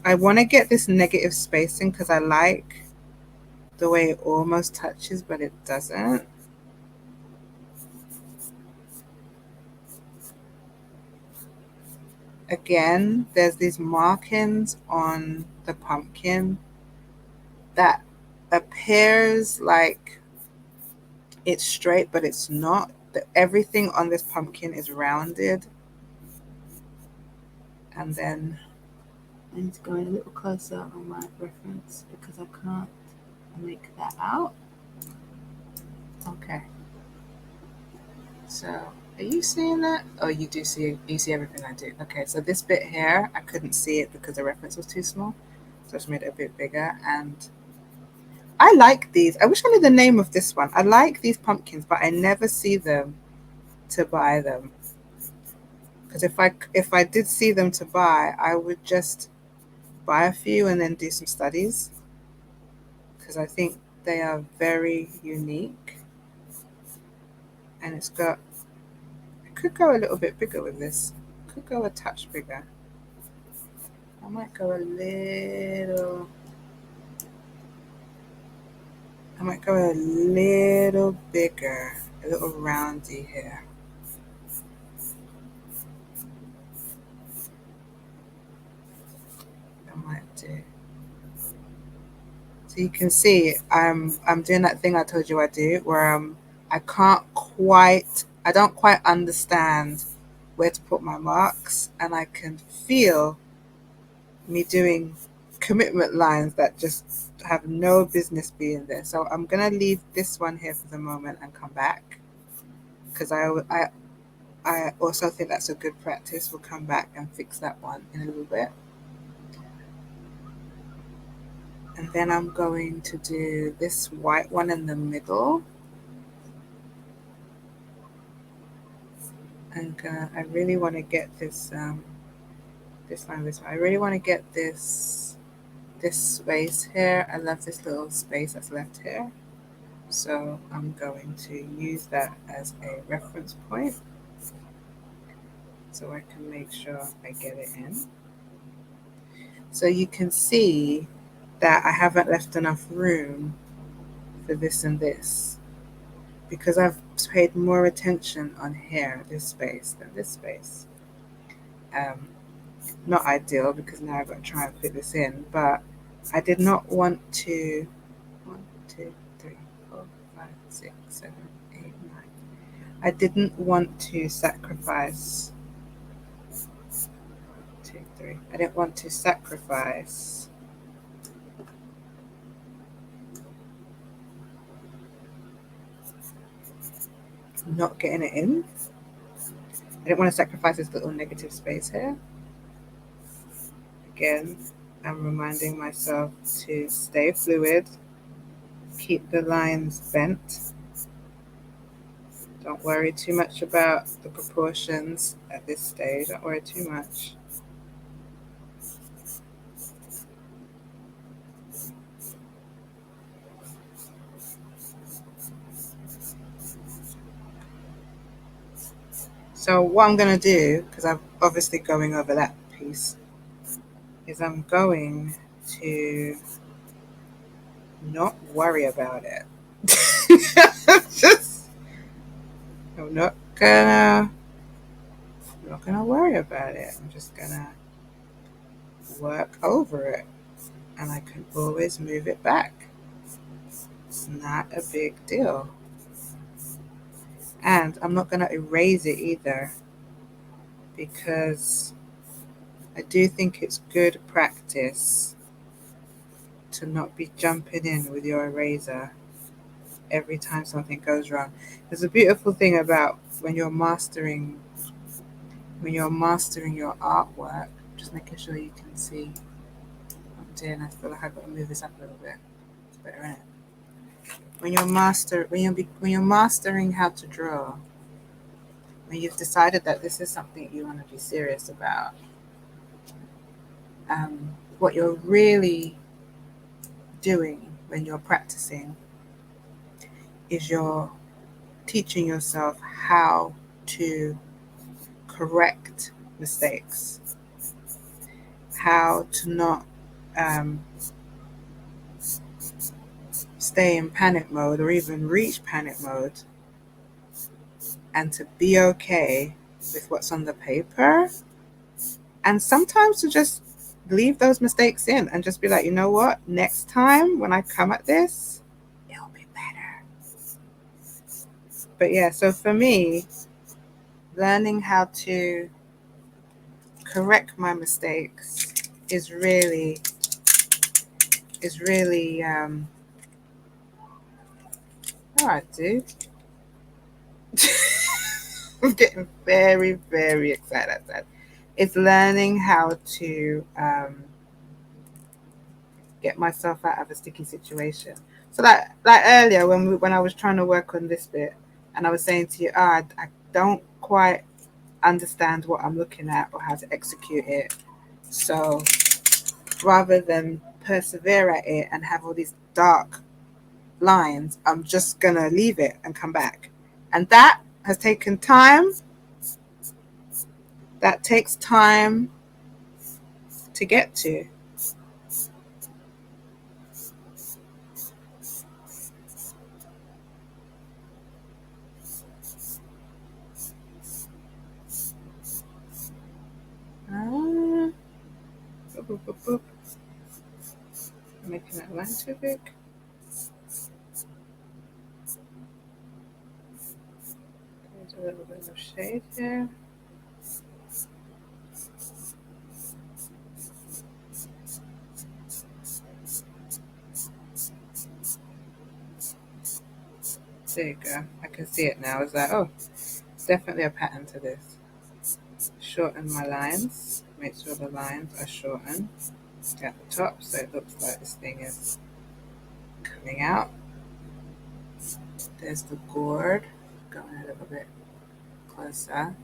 I want to get this negative spacing because I like the way it almost touches, but it doesn't. Again, there's these markings on the pumpkin that appears like it's straight, but it's not. Everything on this pumpkin is rounded. And then I need to go in a little closer on my reference because I can't make that out. Okay. So are you seeing that? Oh, you see everything I do. Okay, so this bit here, I couldn't see it because the reference was too small. So I just made it a bit bigger. And I like these. I wish I knew the name of this one. I like these pumpkins, but I never see them to buy them. Because if I did see them to buy, I would just buy a few and then do some studies. Because I think they are very unique. And it's got, I could go a little bit bigger with this. Could go a touch bigger. I might go a little bigger, a little roundy here. I might do. So you can see I'm doing that thing I told you I do, where I don't quite understand where to put my marks, and I can feel me doing commitment lines that just have no business being there. So I'm gonna leave this one here for the moment and come back because I also think that's a good practice. We'll come back and fix that one in a little bit. And then I'm going to do this white one in the middle. And I really want to get this this line, this line. I really want to get this space here. I love this little space that's left here. So I'm going to use that as a reference point so I can make sure I get it in. So you can see that I haven't left enough room for this and this because I've paid more attention on here, this space, than this space. Not ideal because now I've got to try and fit this in, but I did not want to 1, 2, 3, 4, 5, 6, 7, 8, 9. I didn't want to sacrifice 2, 3. I didn't want to sacrifice not getting it in. I didn't want to sacrifice this little negative space here. Again, I'm reminding myself to stay fluid, keep the lines bent. Don't worry too much about the proportions at this stage. Don't worry too much. So what I'm going to do, because I'm obviously going over that piece, is I'm going to not worry about it. I'm not gonna worry about it. I'm just gonna work over it, and I can always move it back. It's not a big deal. And I'm not gonna erase it either, because I do think it's good practice to not be jumping in with your eraser every time something goes wrong. There's a beautiful thing about when you're mastering your artwork, just making sure you can see what I'm doing. I feel like I've got to move this up a little bit. It's better, isn't it? When you're mastering how to draw, when you've decided that this is something you want to be serious about, what you're really doing when you're practicing is you're teaching yourself how to correct mistakes, how to not stay in panic mode or even reach panic mode, and to be okay with what's on the paper, and sometimes to just leave those mistakes in and just be like, you know what, next time when I come at this, it'll be better. But yeah, so for me, learning how to correct my mistakes is really all right, dude. I'm getting very, very excited at that. It's learning how to get myself out of a sticky situation. So like earlier when I was trying to work on this bit, and I was saying to you, I don't quite understand what I'm looking at or how to execute it. So rather than persevere at it and have all these dark lines, I'm just gonna leave it and come back. And that has taken time. That takes time to get to. Boop, boop, boop, boop. Making that line too big. There's a little bit of shade here. There you go. I can see it now. It's like, oh, it's definitely a pattern to this. Shorten my lines. Make sure the lines are shortened at the top so it looks like this thing is coming out. There's the gourd. Going a little bit closer.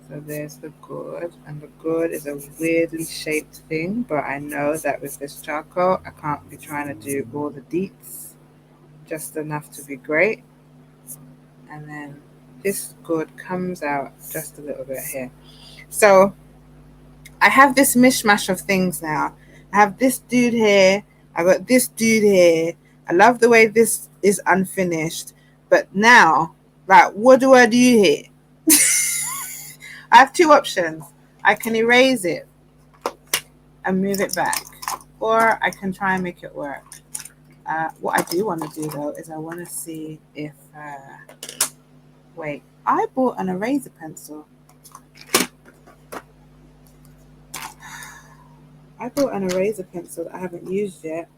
So there's the gourd, and the gourd is a weirdly shaped thing, but I know that with this charcoal, I can't be trying to do all the deets, just enough to be great. And then this gourd comes out just a little bit here. So I have this mishmash of things now. I have this dude here, I got this dude here. I love the way this is unfinished, but now, like, what do I do here? I have two options. I can erase it and move it back, or I can try and make it work. What I do want to do though is I want to see if wait, I bought an eraser pencil. I bought an eraser pencil that I haven't used yet.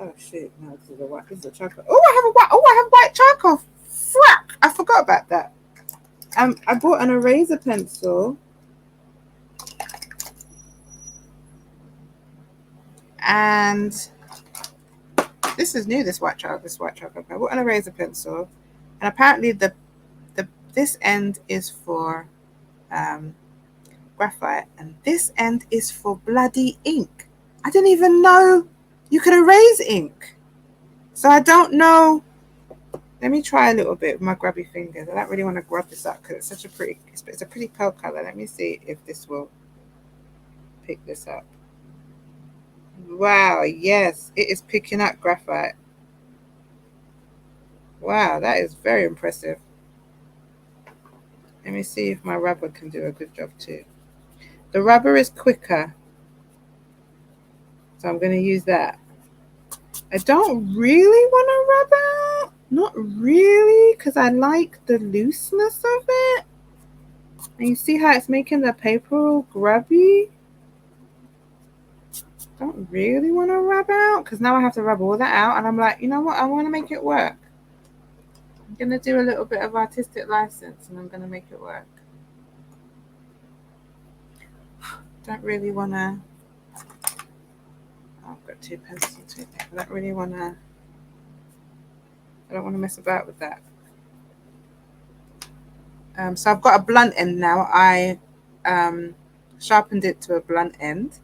Oh shit! No, this is a white. This is a charcoal. Oh, I have a white. Oh, I have white charcoal. Frack! I forgot about that. I bought an eraser pencil, and this is new. This white charcoal. This white charcoal. I bought an eraser pencil, and apparently the this end is for graphite, and this end is for bloody ink. I didn't even know you could erase ink. So I don't know. Let me try a little bit with my grubby fingers. I don't really want to grab this up because it's such a pretty, it's a pretty pale color. Let me see if this will pick this up. Wow, yes, it is picking up graphite. Wow, that is very impressive. Let me see if my rubber can do a good job too. The rubber is quicker, so I'm going to use that. I don't really want to rub out. Not really, because I like the looseness of it. And you see how it's making the paper all grubby? Don't really want to rub out, because now I have to rub all that out. And I'm like, you know what? I want to make it work. I'm going to do a little bit of artistic license, and I'm going to make it work. Don't really want to... Oh, I've got two pencils here. I don't really want to... I don't want to mess about with that. So I've got a blunt end now. I sharpened it to a blunt end.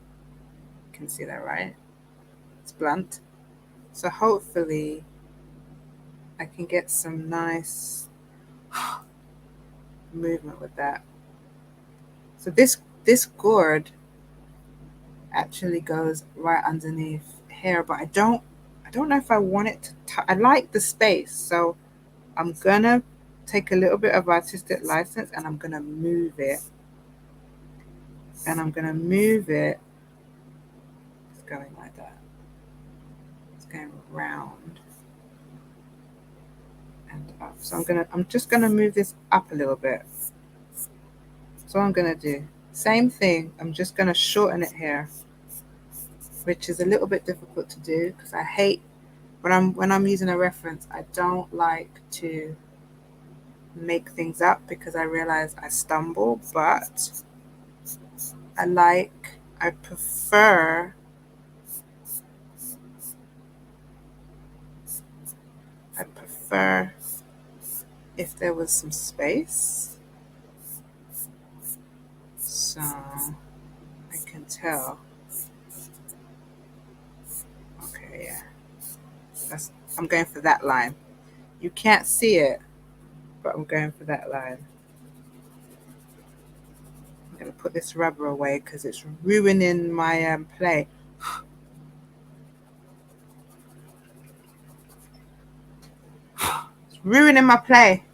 You can see that, right? It's blunt. So hopefully I can get some nice movement with that. So this gourd actually goes right underneath here, but I don't know if I want it to I like the space, so I'm gonna take a little bit of artistic license and I'm gonna move it. And I'm gonna move it. It's going like that. It's going round and up. So I'm just gonna move this up a little bit. That's what I'm gonna do. Same thing. I'm just gonna shorten it here, which is a little bit difficult to do because I hate when I'm using a reference. I don't like to make things up because I realize I stumble, but I prefer if there was some space, so I can tell. Okay, yeah, I'm going for that line. You can't see it, but I'm going for that line. I'm going to put this rubber away because it's ruining my play. It's ruining my play.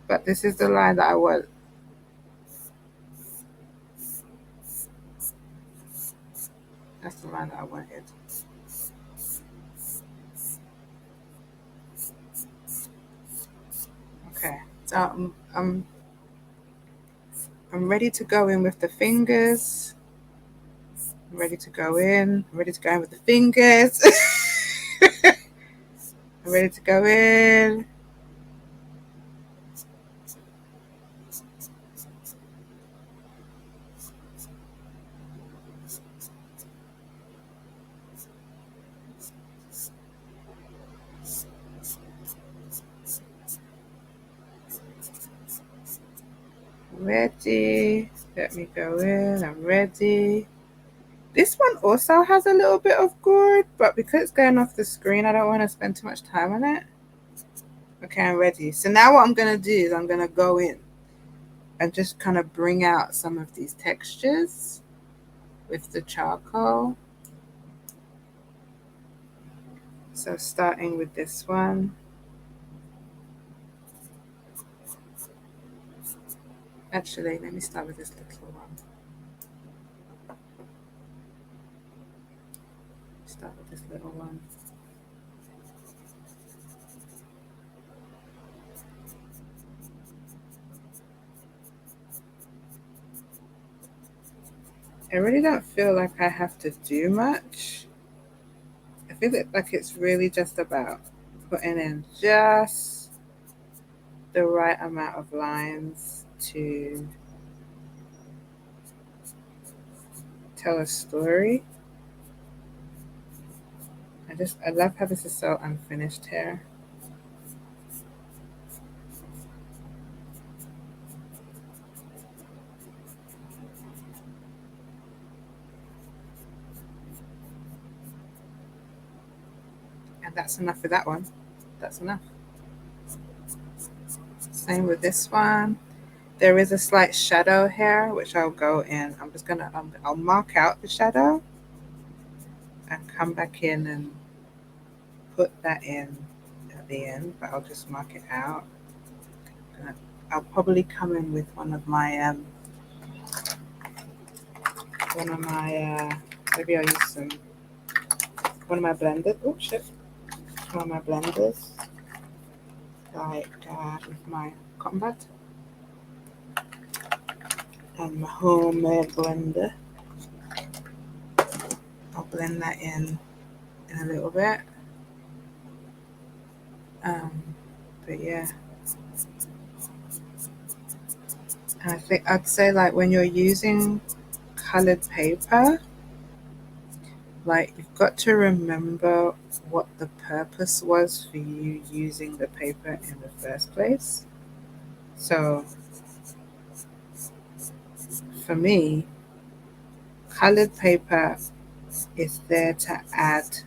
But this is the line that I want. That's the line that I wanted. Okay, so I'm ready to go in with the fingers. I'm ready to go in. I'm ready to go in with the fingers. I'm ready to go in. Ready. Let me go in. I'm ready. This one also has a little bit of gourd, but because it's going off the screen, I don't want to spend too much time on it. Okay, I'm ready. So now what I'm going to do is I'm going to go in and just kind of bring out some of these textures with the charcoal. So starting with this one. Actually, let me start with this little one. Start with this little one. I really don't feel like I have to do much. I feel like it's really just about putting in just the right amount of lines to tell a story. I love how this is so unfinished here. And that's enough for that one. That's enough. Same with this one. There is a slight shadow here, which I'll go in. I'm just gonna, I'll mark out the shadow and come back in and put that in at the end, but I'll just mark it out. I'll probably come in with one of my, maybe I'll use one of my blenders. Oh shit. One of my blenders, like with my cotton bud and my homemade blender. I'll blend that in a little bit. But yeah, and I think I'd say like when you're using colored paper, like you've got to remember what the purpose was for you using the paper in the first place. So for me, colored paper is there to add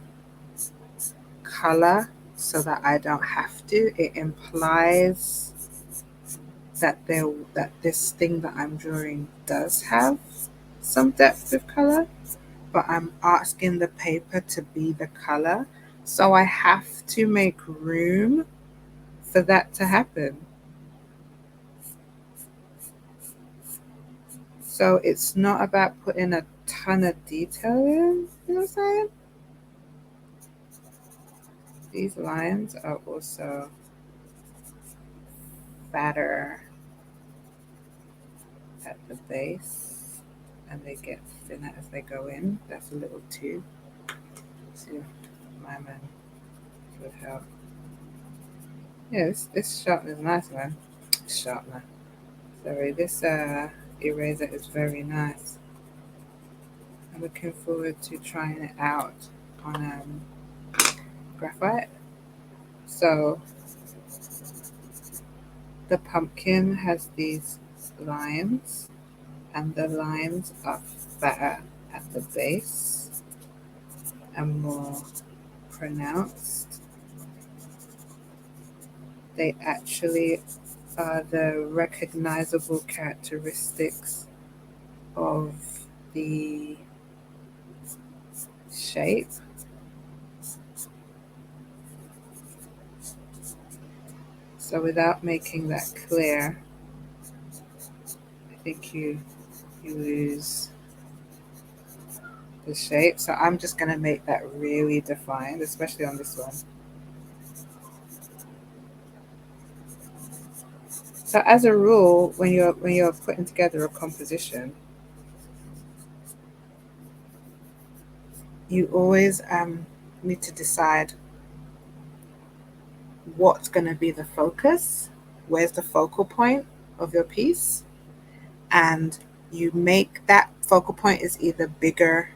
color so that I don't have to. It implies that this thing that I'm drawing does have some depth of color, but I'm asking the paper to be the color. So I have to make room for that to happen. So it's not about putting a ton of detail in, you know what I'm saying? These lines are also fatter at the base and they get thinner as they go in. That's a little too. See if my man would help. Yeah, this sharpener is nice, man. Sharpener. Sorry, this eraser is very nice. I'm looking forward to trying it out on graphite. So the pumpkin has these lines, and the lines are fatter at the base and more pronounced. They actually are the recognizable characteristics of the shape. So without making that clear, I think you lose the shape. So I'm just going to make that really defined, especially on this one. So as a rule, when you're putting together a composition, you always need to decide what's going to be the focus, where's the focal point of your piece, and you make that focal point is either bigger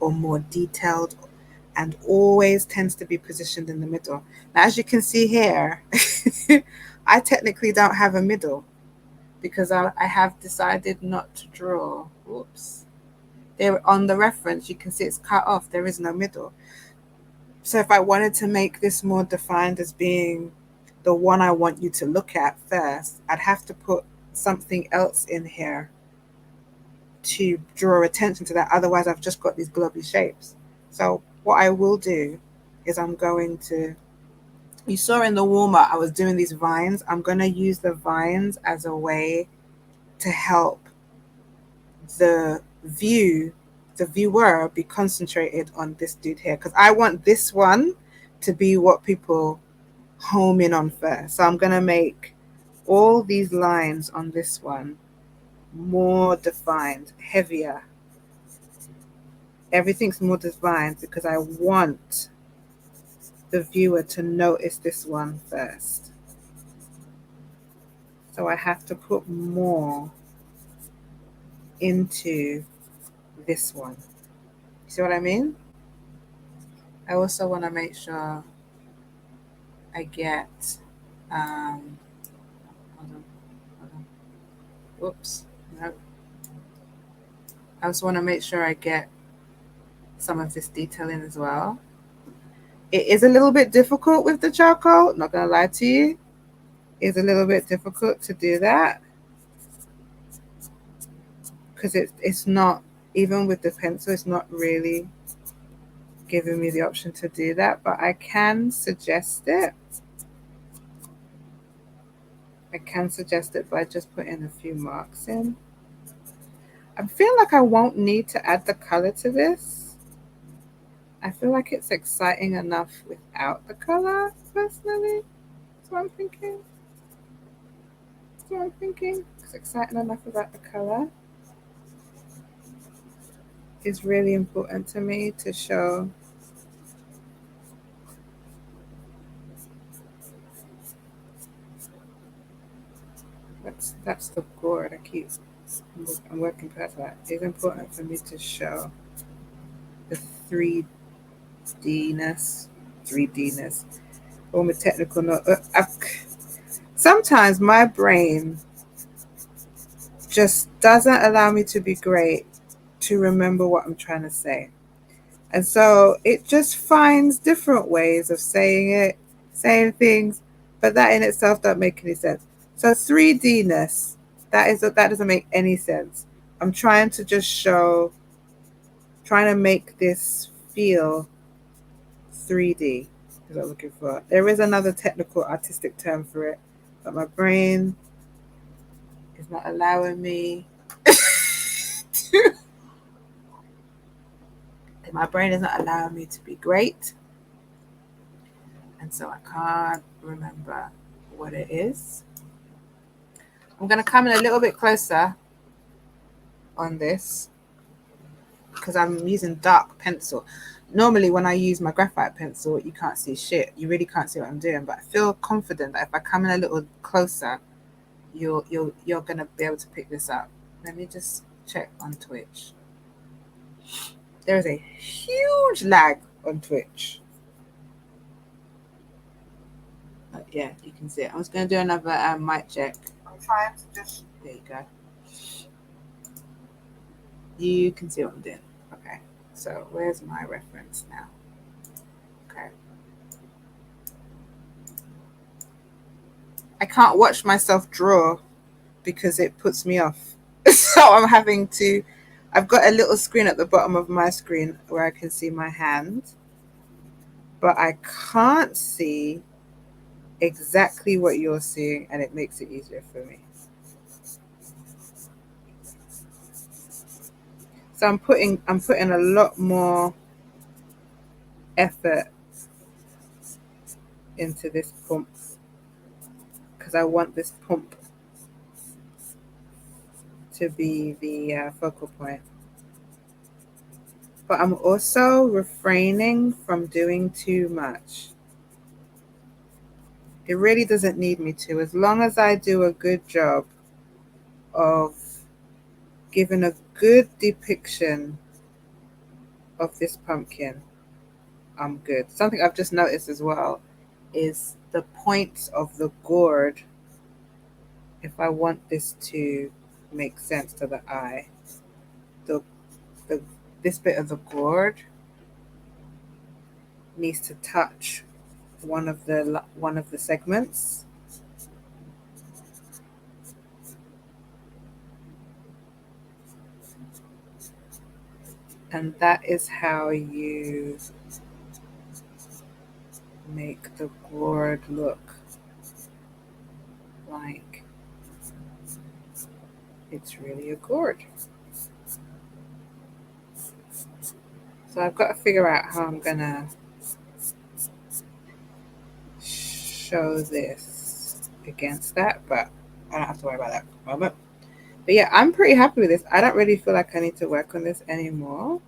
or more detailed and always tends to be positioned in the middle. Now, as you can see here, I technically don't have a middle because I have decided not to draw. Oops. There on the reference, you can see it's cut off. There is no middle. So if I wanted to make this more defined as being the one I want you to look at first, I'd have to put something else in here to draw attention to that. Otherwise, I've just got these globby shapes. So what I will do is I'm going to, you saw in the warm-up, I was doing these vines. I'm going to use the vines as a way to help the viewer be concentrated on this dude here. Because I want this one to be what people home in on first. So I'm going to make all these lines on this one more defined, heavier. Everything's more defined because I want the viewer to notice this one first. So I have to put more into this one. See what I mean? I also want to make sure I get, hold on. Whoops, no. I also want to make sure I get some of this detail in as well. It is a little bit difficult with the charcoal, not going to lie to you. It's a little bit difficult to do that because it's not, even with the pencil, it's not really giving me the option to do that, but I can suggest it. I can suggest it by just putting a few marks in. I feel like I won't need to add the color to this. I feel like it's exciting enough without the color, personally. That's what I'm thinking. It's exciting enough without the color. It's really important to me to show that's the gourd. I'm working past that. It's important for me to show the 3D-ness. All my technical note. Sometimes my brain just doesn't allow me to be great to remember what I'm trying to say. And so it just finds different ways of saying things, but that in itself don't make any sense. So 3D-ness, that doesn't make any sense. I'm trying to just trying to make this feel 3D is what I'm looking for. There is another technical artistic term for it, but my brain is not allowing me my brain is not allowing me to be great. And so I can't remember what it is. I'm going to come in a little bit closer on this because I'm using dark pencil. Normally when I use my graphite pencil, you can't see shit. You really can't see what I'm doing, but I feel confident that if I come in a little closer, you're going to be able to pick this up. Let me just check on Twitch. There is a huge lag on Twitch. But yeah, you can see it. I was going to do another mic check. I'm trying to just... There you go. You can see what I'm doing. Okay. So where's my reference now? Okay. I can't watch myself draw because it puts me off. So I'm having to... I've got a little screen at the bottom of my screen where I can see my hand, but I can't see exactly what you're seeing, and it makes it easier for me. So I'm putting a lot more effort into this pump because I want this pump to be the focal point. But I'm also refraining from doing too much. It really doesn't need me to. As long as I do a good job of giving a good depiction of this pumpkin, I'm good. Something I've just noticed as well is the points of the gourd if I want this to make sense to the eye, the, the this bit of the gourd needs to touch one of the segments, and that is how you make the gourd look like it's really a gourd. So I've got to figure out how I'm gonna show this against that, but I don't have to worry about that for the moment. But yeah, I'm pretty happy with this. I don't really feel like I need to work on this anymore.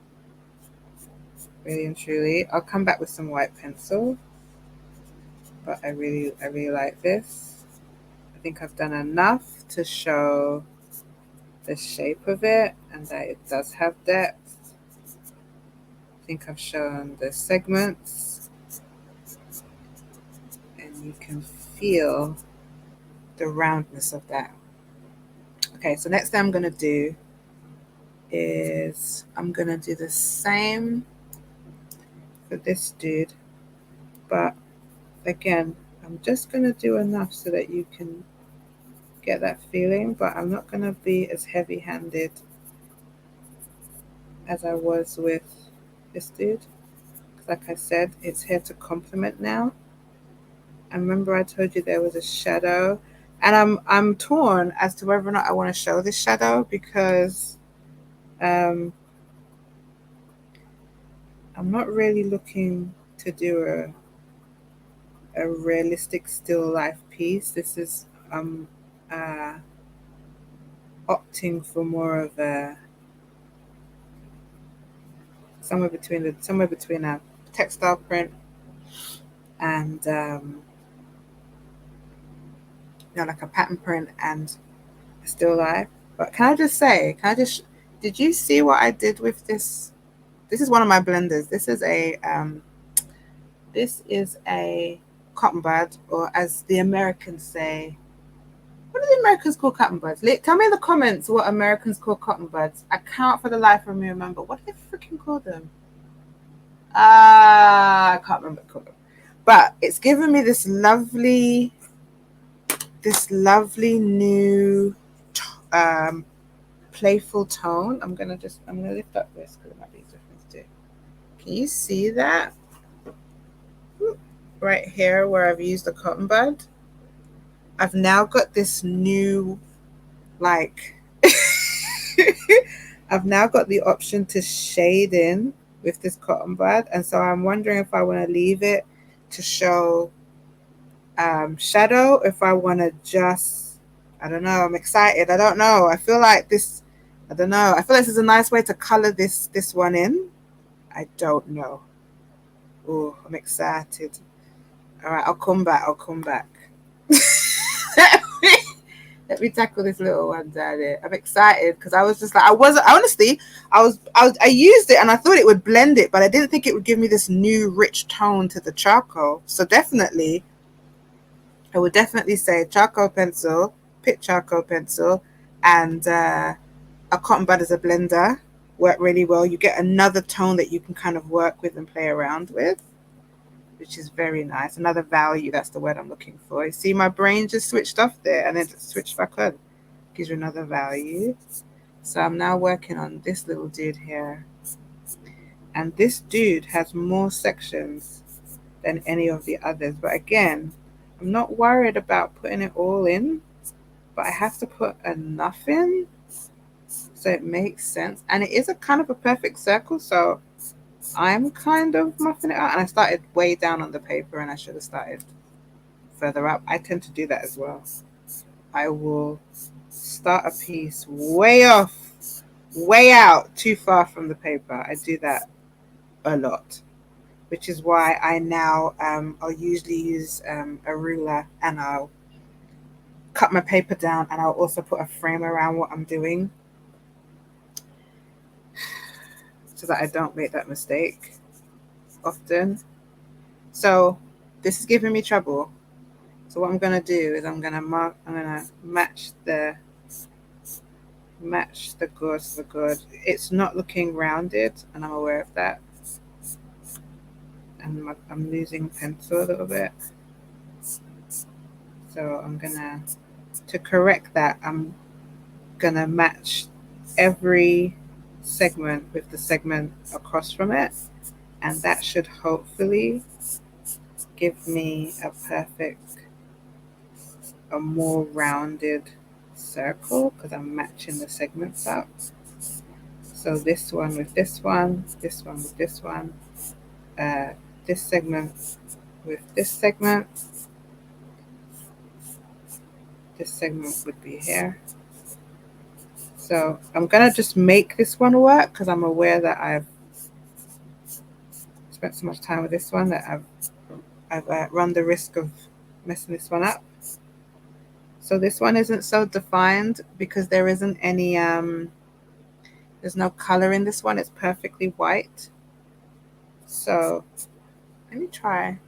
Really and truly. I'll come back with some white pencil. But I really like this. I think I've done enough to show the shape of it and that it does have depth. I think I've shown the segments and you can feel the roundness of that. Okay, so next thing I'm going to do is I'm going to do the same for this dude, but again, I'm just going to do enough so that you can get that feeling, but I'm not going to be as heavy-handed as I was with this dude. Like I said, it's here to complement now. And remember I told you there was a shadow, and I'm torn as to whether or not I want to show this shadow because I'm not really looking to do a realistic still life piece. This is opting for more of a somewhere between a textile print and like a pattern print and a still life. But did you see what I did with this? This is one of my blenders. This is a cotton bud, or as the Americans say, what do the Americans call cotton buds? Tell me in the comments what Americans call cotton buds. I can't for the life of me remember. What do they freaking call them? I can't remember. But it's given me this lovely new playful tone. I'm gonna lift up this because it might be different too. Can you see that? Right here where I've used the cotton bud, I've now got this new I've now got the option to shade in with this cotton bud, and so I'm wondering if I want to leave it to show shadow, if I want to just, I don't know, I'm excited. I don't know. I feel like this is a nice way to color this one in. I don't know. Oh, I'm excited. All right, I'll come back. Let me tackle this little one down here. I'm excited because I was just like, I used it and I thought it would blend it, but I didn't think it would give me this new rich tone to the charcoal. So definitely, I would definitely say charcoal pencil, Pitt charcoal pencil, and a cotton bud as a blender work really well. You get another tone that you can kind of work with and play around with, which is very nice. Another value, that's the word I'm looking for. You see, my brain just switched off there and then just switched back on. Gives you another value. So I'm now working on this little dude here. And this dude has more sections than any of the others. But again, I'm not worried about putting it all in, but I have to put enough in so it makes sense. And it is a kind of a perfect circle, so I'm kind of muffing it out. And I started way down on the paper and I should have started further up. I tend to do that as well. I will start a piece way out, too far from the paper. I do that a lot, which is why I now I'll usually use a ruler and I'll cut my paper down and I'll also put a frame around what I'm doing so that I don't make that mistake often. So this is giving me trouble So what I'm going to do is I'm going to match the good to the good. It's not looking rounded, and I'm aware of that. And I'm losing pencil a little bit. So I'm gonna, to correct that, I'm gonna match every segment with the segment across from it, and that should hopefully give me a more rounded circle, because I'm matching the segments up. So this one with this one, this one with this one, this segment with this segment would be here. So I'm gonna just make this one work, because I'm aware that I've spent so much time with this one that I've run the risk of messing this one up. So this one isn't so defined because there isn't any there's no color in this one. It's perfectly white. So let me try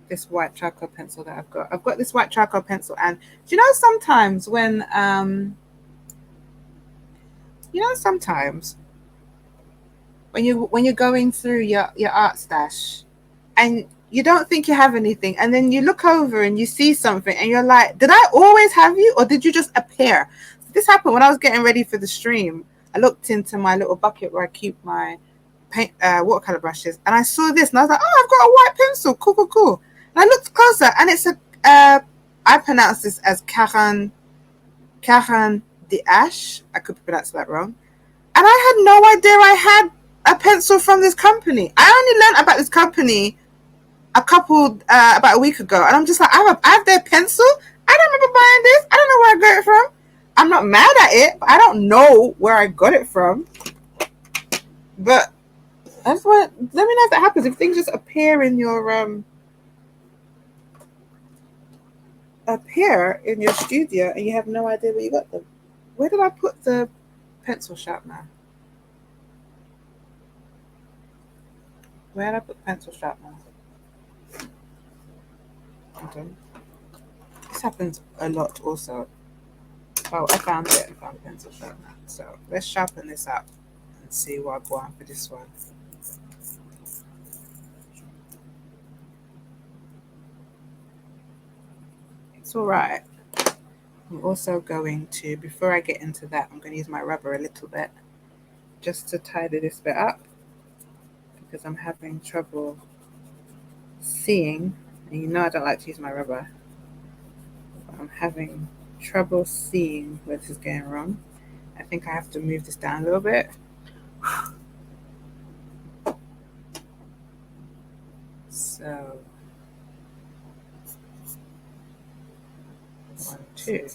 this white charcoal pencil that I've got. I've got this white charcoal pencil, and do you know sometimes when sometimes when you're going through your art stash and you don't think you have anything, and then you look over and you see something and you're like, did I always have you, or did you just appear? This happened when I was getting ready for the stream. I looked into my little bucket where I keep my paint watercolor brushes, and I saw this and I was like, oh, I've got a white pencil, cool. And I looked closer and it's I pronounce this as Caran de Ash. I could pronounce that wrong. And I had no idea I had a pencil from this company. I only learned about this company about a week ago, and I'm just like, I have their pencil. I don't remember buying this. I don't know where I got it from. I'm not mad at it, but I don't know where I got it from. But that's what. Let me know if that happens. If things just appear in your studio and you have no idea where you got them. Where did I put the pencil sharpener? Where did I put the pencil sharpener? Okay. This happens a lot also. Oh, I found it. I found the pencil sharpener. So let's sharpen this up and see what I go on for this one. It's all right. I'm also going to, before I get into that, I'm going to use my rubber a little bit just to tidy this bit up, because I'm having trouble seeing, and you know I don't like to use my rubber, but I'm having trouble seeing where this is going wrong. I think I have to move this down a little bit. So 1, 2.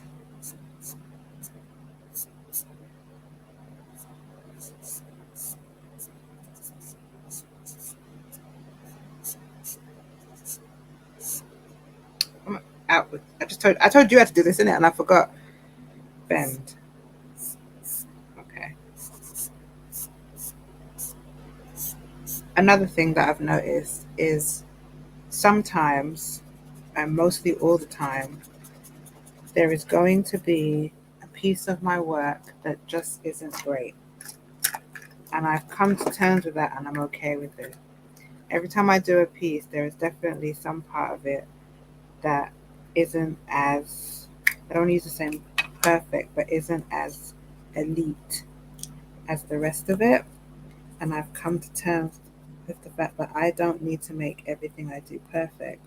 I'm out with. I told you how to do this, innit? And I forgot. Bend. Okay. Another thing that I've noticed is sometimes, and mostly all the time, there is going to be a piece of my work that just isn't great. And I've come to terms with that, and I'm okay with it. Every time I do a piece, there is definitely some part of it that isn't as, I don't use the same perfect, but isn't as elite as the rest of it. And I've come to terms with the fact that I don't need to make everything I do perfect.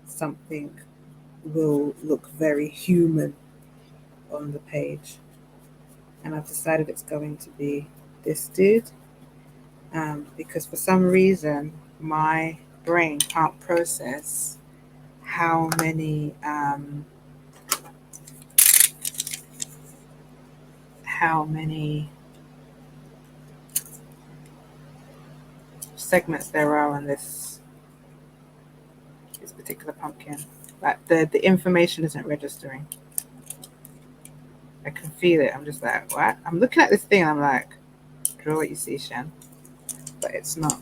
Something will look very human on the page. And I've decided it's going to be this dude, because for some reason my brain can't process how many segments there are on this particular pumpkin. Like the information isn't registering. I can feel it. I'm just like, what? I'm looking at this thing and I'm like, draw what you see, Shan. But it's not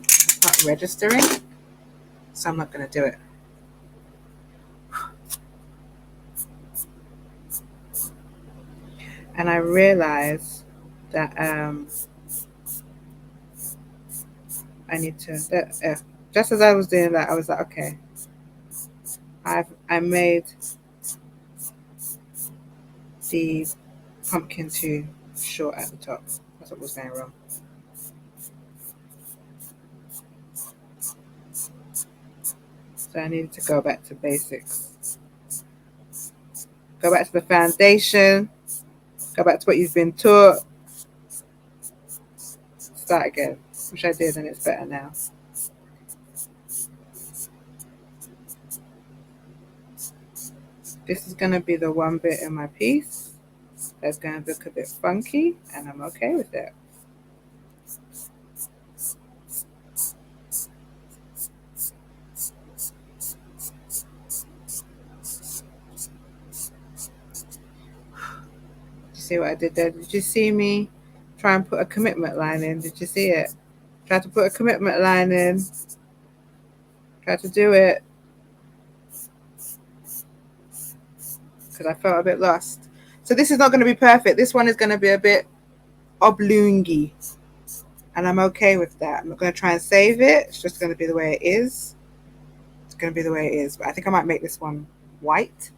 registering. So I'm not gonna do it. and I realized that I need to. Just as I was doing that, I was like, okay, I made the pumpkin too short at the top. That's what was going wrong. So I needed to go back to basics. Go back to the foundation. Go back to what you've been taught. Start again, which I did, and it's better now. This is going to be the one bit in my piece that's going to look a bit funky, and I'm okay with it. You see what I did there? Did you see me try and put a commitment line in? Did you see it? Try to put a commitment line in. Try to do it. Because I felt a bit lost. So this is not going to be perfect. This one is going to be a bit oblongy. And I'm okay with that. I'm not going to try and save it. It's just going to be the way it is. It's going to be the way it is. But I think I might make this one white.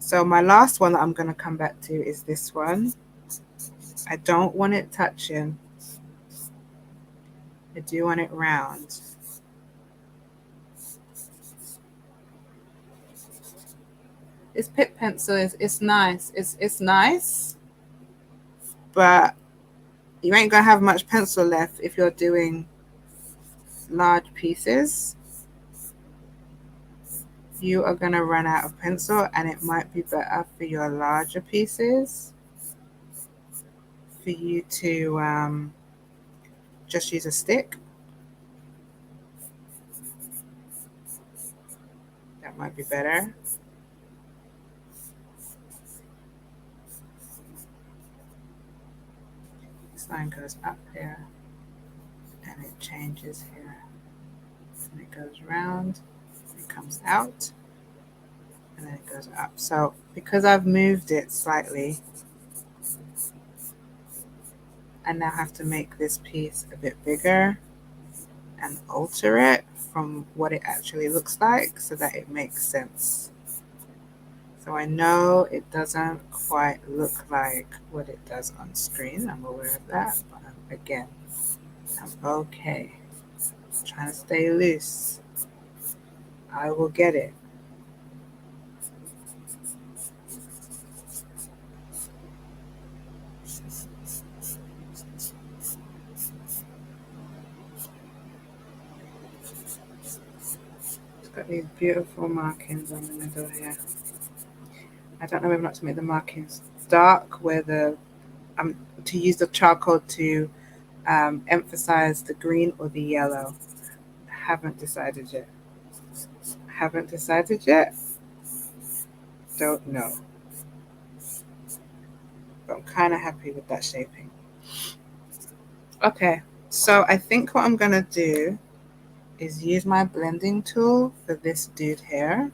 So my last one that I'm going to come back to is this one. I don't want it touching. I do want it round. This Pitt pencil it's nice. It's nice, but you ain't gonna have much pencil left if you're doing large pieces. You are gonna run out of pencil, and it might be better for your larger pieces for you to just use a stick. That might be better. This line goes up here, and it changes here, and it goes round, it comes out, and then it goes up. So because I've moved it slightly, I now have to make this piece a bit bigger and alter it from what it actually looks like so that it makes sense. So I know it doesn't quite look like what it does on screen. I'm aware of that, but again, I'm okay. I'm trying to stay loose. I will get it. It's got these beautiful markings on the middle here. I don't know whether or not to make the markings dark, where to use the charcoal to emphasize the green or the yellow. I haven't decided yet. Don't know. But I'm kind of happy with that shaping. Okay, so I think what I'm going to do is use my blending tool for this dude here.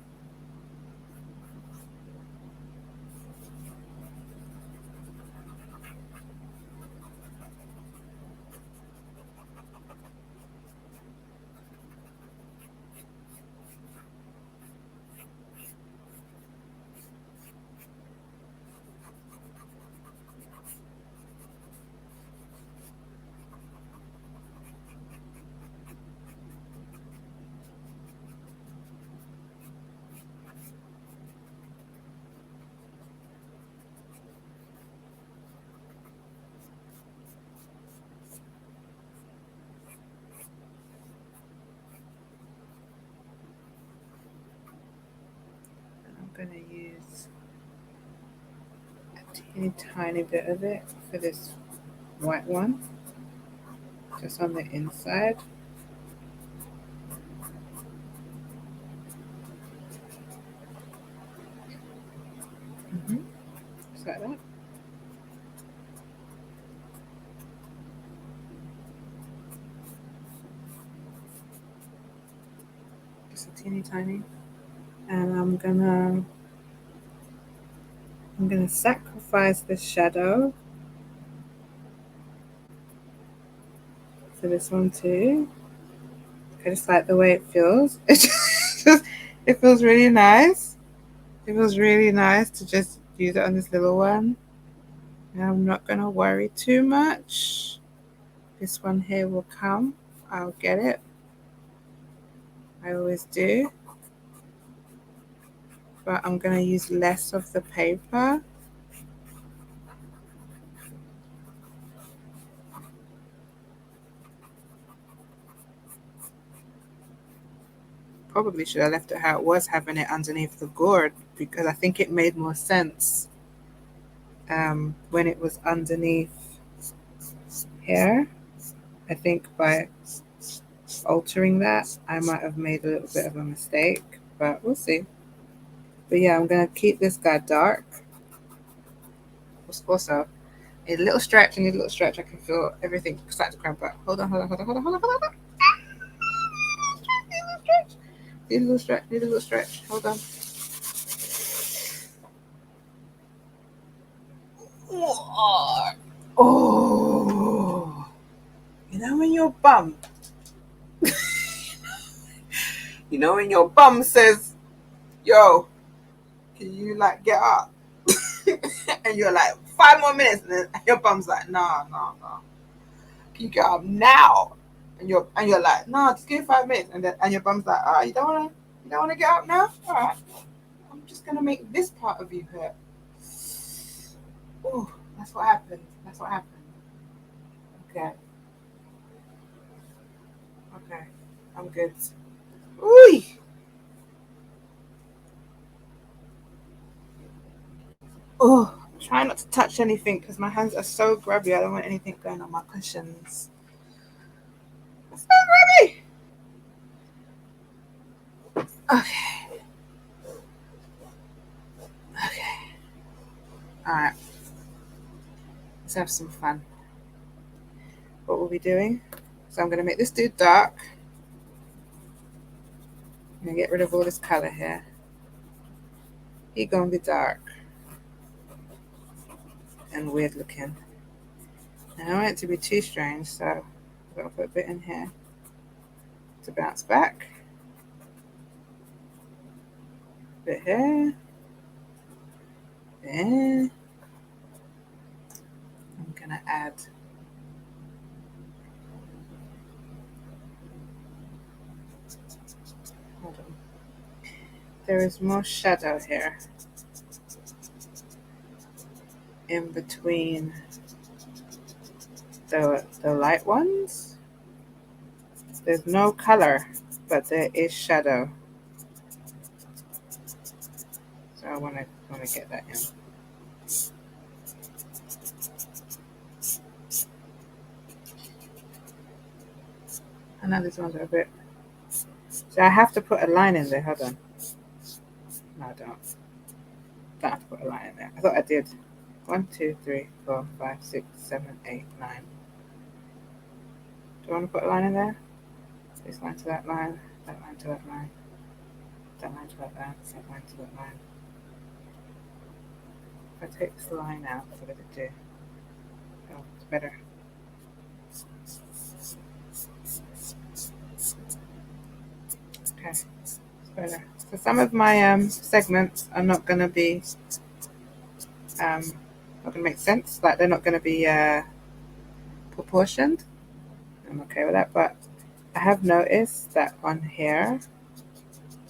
I'm going to use a teeny tiny bit of it for this white one, just on the inside. Just like that. Just a teeny tiny. And I'm gonna I'm going to sacrifice the shadow for this one too. I just like the way it feels. It feels really nice. It feels really nice to just use it on this little one. And I'm not going to worry too much. This one here will come. I'll get it. I always do. But I'm going to use less of the paper. Probably should have left it how it was, having it underneath the gourd, because I think it made more sense when it was underneath here. I think by altering that, I might have made a little bit of a mistake, but we'll see. But yeah, I'm going to keep this guy dark. Also, a little stretch and a little stretch. I can feel everything starting to cramp up. Hold on. Need a little stretch. Hold on. Oh, you know when your bum, when your bum says, "Yo, can you like get up?" and you're like, 5 more minutes, and then your bum's like, "Nah. Can you get up now?" And you're like, "No, just give me 5 minutes," and your bum's like, "Oh, you don't wanna get up now? All right, I'm just gonna make this part of you hurt." Oh, that's what happened. Okay. I'm good. Ooh. Oh, try not to touch anything because my hands are so grubby. I don't want anything going on my cushions. So grubby. Okay. All right. Let's have some fun. What we'll be doing? So I'm going to make this dude dark. I'm going to get rid of all this color here. He's going to be dark and weird looking. And I don't want it to be too strange, so I'm going to put a bit in here to bounce back. A bit here. There. I'm going to add there is more shadow here in between the light ones. There's no color, but there is shadow. So I want to get that in. I know these ones are a bit. So I have to put a line in there. Hold on. No, I don't. Don't have to put a line in there. I thought I did. 1, 2, 3, 4, 5, 6, 7, 8, 9. Do I want to put a line in there? This line to that line, that line to that line, that line to that line, that line to that line. If I take this line out, what does it do? Oh, it's better. Okay, it's better. So some of my segments are not going to be not going to make sense. Like they're not going to be proportioned. I'm okay with that, but I have noticed that on here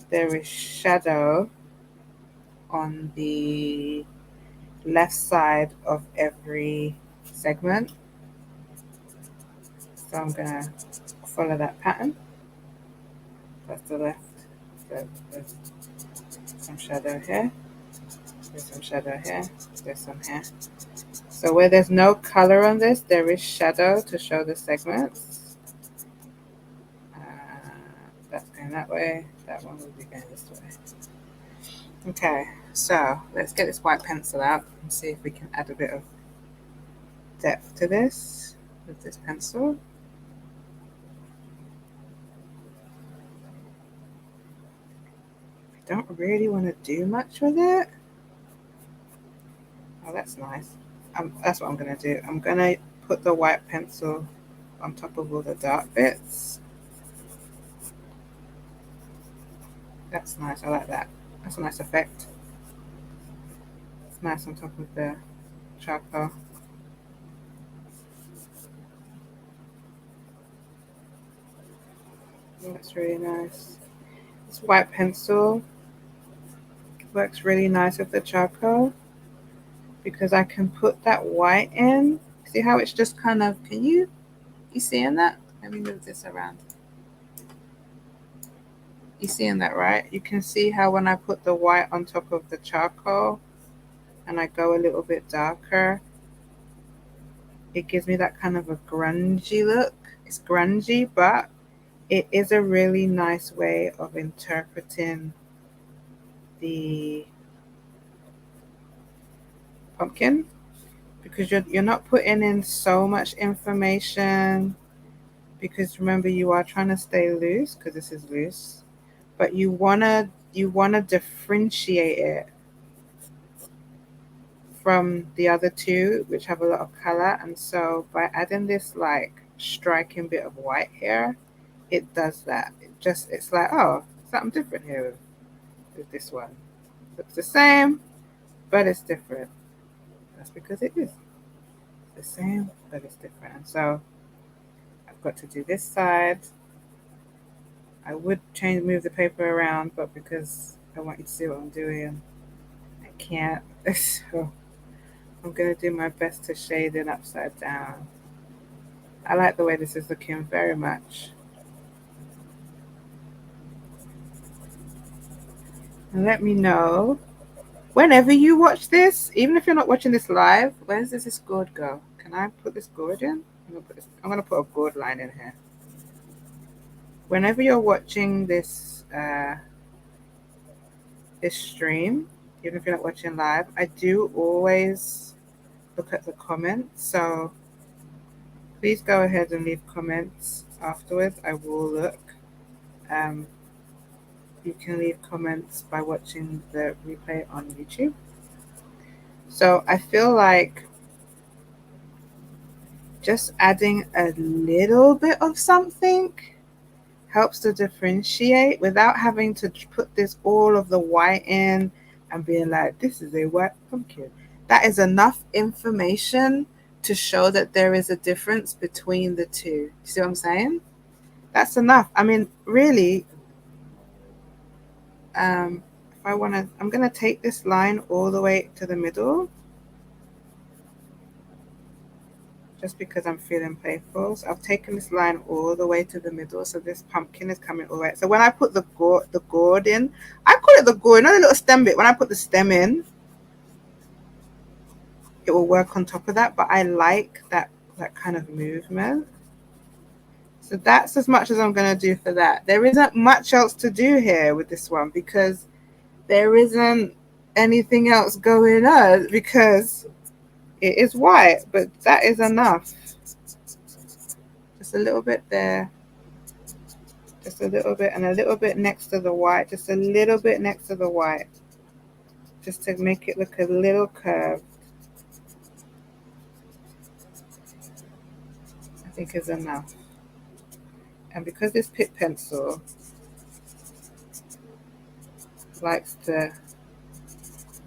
there is shadow on the left side of every segment. So I'm going to follow that pattern. That's the left. So there's some shadow here. There's some shadow here. There's some here. So where there's no color on this, there is shadow to show the segments. That's going that way. That one will be going this way. Okay, so let's get this white pencil out and see if we can add a bit of depth to this with this pencil. I don't really want to do much with it. that's nice. That's what I'm going to do. I'm going to put the white pencil on top of all the dark bits. That's nice. I like that. That's a nice effect. It's nice on top of the charcoal. That's really nice. This white pencil works really nice with the charcoal because I can put that white in. See how it's just kind of, you seeing that? Let me move this around. You seeing that, right? You can see how when I put the white on top of the charcoal and I go a little bit darker, it gives me that kind of a grungy look. It's grungy, but it is a really nice way of interpreting the pumpkin because you're not putting in so much information, because remember, you are trying to stay loose because this is loose, but you wanna differentiate it from the other two, which have a lot of color. And so by adding this like striking bit of white here, it does that. It's like, oh, something different here with this one. Looks the same, but it's different. That's because it is the same, but it's different. And so I've got to do this side. I would move the paper around, but because I want you to see what I'm doing, I can't. So I'm going to do my best to shade it upside down. I like the way this is looking very much. And let me know whenever you watch this, even if you're not watching this live, where does this gourd go? Can I put this gourd in? I'm going to put a gourd line in here. Whenever you're watching this this stream, even if you're not watching live, I do always look at the comments. So please go ahead and leave comments afterwards. I will look. You can leave comments by watching the replay on YouTube. So I feel like just adding a little bit of something helps to differentiate without having to put this all of the white in and being like, this is a white pumpkin. That is enough information to show that there is a difference between the two. You see what I'm saying? That's enough. I mean, really, if I want to, I'm going to take this line all the way to the middle just because I'm feeling playful. So I've taken this line all the way to the middle. So this pumpkin is coming all the way. So when I put the gourd in, I call it the gourd, not the little stem bit. When I put the stem in, it will work on top of that. But I like that kind of movement. So that's as much as I'm going to do for that. There isn't much else to do here with this one because there isn't anything else going on because it is white, but that is enough. Just a little bit there. Just a little bit and a little bit next to the white. Just a little bit next to the white. Just to make it look a little curved. I think is enough. And because this Pitt pencil likes to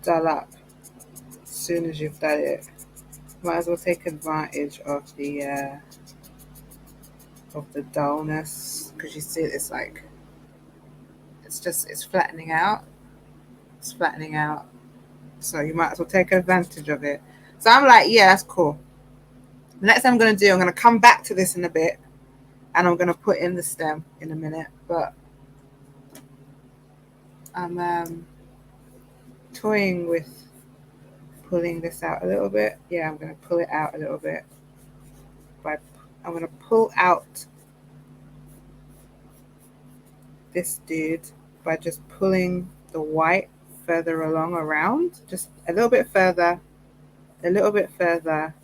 dull up as soon as you've done it, might as well take advantage of the dullness, because you see it's like it's flattening out. It's flattening out. So you might as well take advantage of it. So I'm like, yeah, that's cool. The next thing I'm going to do, I'm going to come back to this in a bit and I'm going to put in the stem in a minute, but I'm toying with pulling this out a little bit. Yeah, I'm going to pull it out a little bit. I'm going to pull out this dude by just pulling the white further along around, just a little bit further, a little bit further.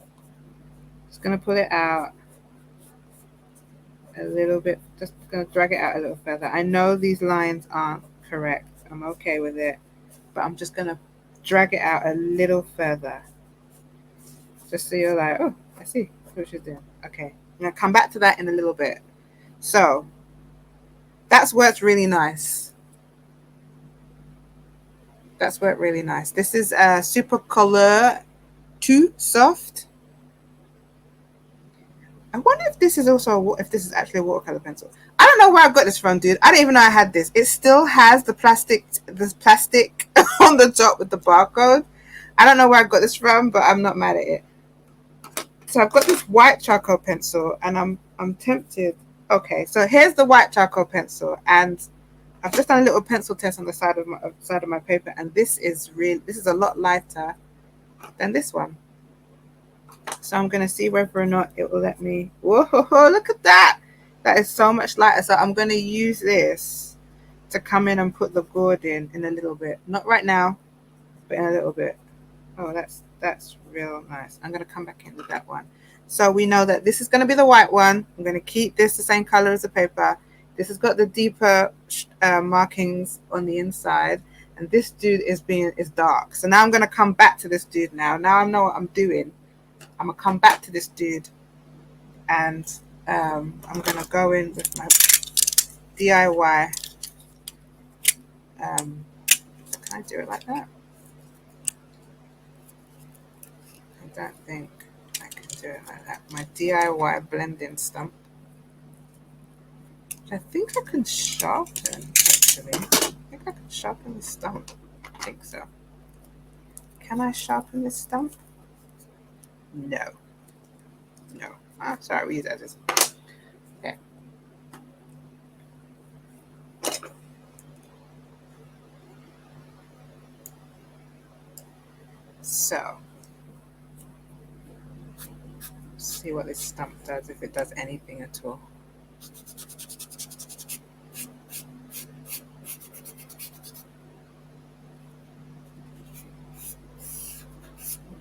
Just going to pull it out a little bit, just going to drag it out a little further. I know these lines aren't correct. I'm okay with it, but I'm just going to drag it out a little further. Just so you're like, oh, I see what she's doing. Okay, I'm gonna come back to that in a little bit. So that's worked really nice. That's worked really nice. This is Super Color 2 Soft. I wonder if this is also if this is actually a watercolor pencil. I don't know where I got this from, dude. I didn't even know I had this. It still has the plastic on the top with the barcode. I don't know where I got this from, but I'm not mad at it. So I've got this white charcoal pencil, and I'm tempted. Okay, so here's the white charcoal pencil, and I've just done a little pencil test on the side of my paper, and this is a lot lighter than this one. So I'm gonna see whether or not it will let me. Whoa! Look at that. That is so much lighter. So I'm gonna use this to come in and put the gourd in a little bit. Not right now, but in a little bit. Oh, that's real nice. I'm gonna come back in with that one. So we know that this is gonna be the white one. I'm gonna keep this the same color as the paper. This has got the deeper markings on the inside, and this dude is dark. So now I'm gonna come back to this dude now. Now I know what I'm doing. I'm gonna come back to this dude, and I'm gonna go in with my DIY. Can I do it like that? I don't think I can do it like that. My DIY blending stump. I think I can sharpen, actually. I think I can sharpen the stump. I think so. Can I sharpen this stump? No. No. Ah, sorry, we use that as. Okay. So, see what this stump does, if it does anything at all.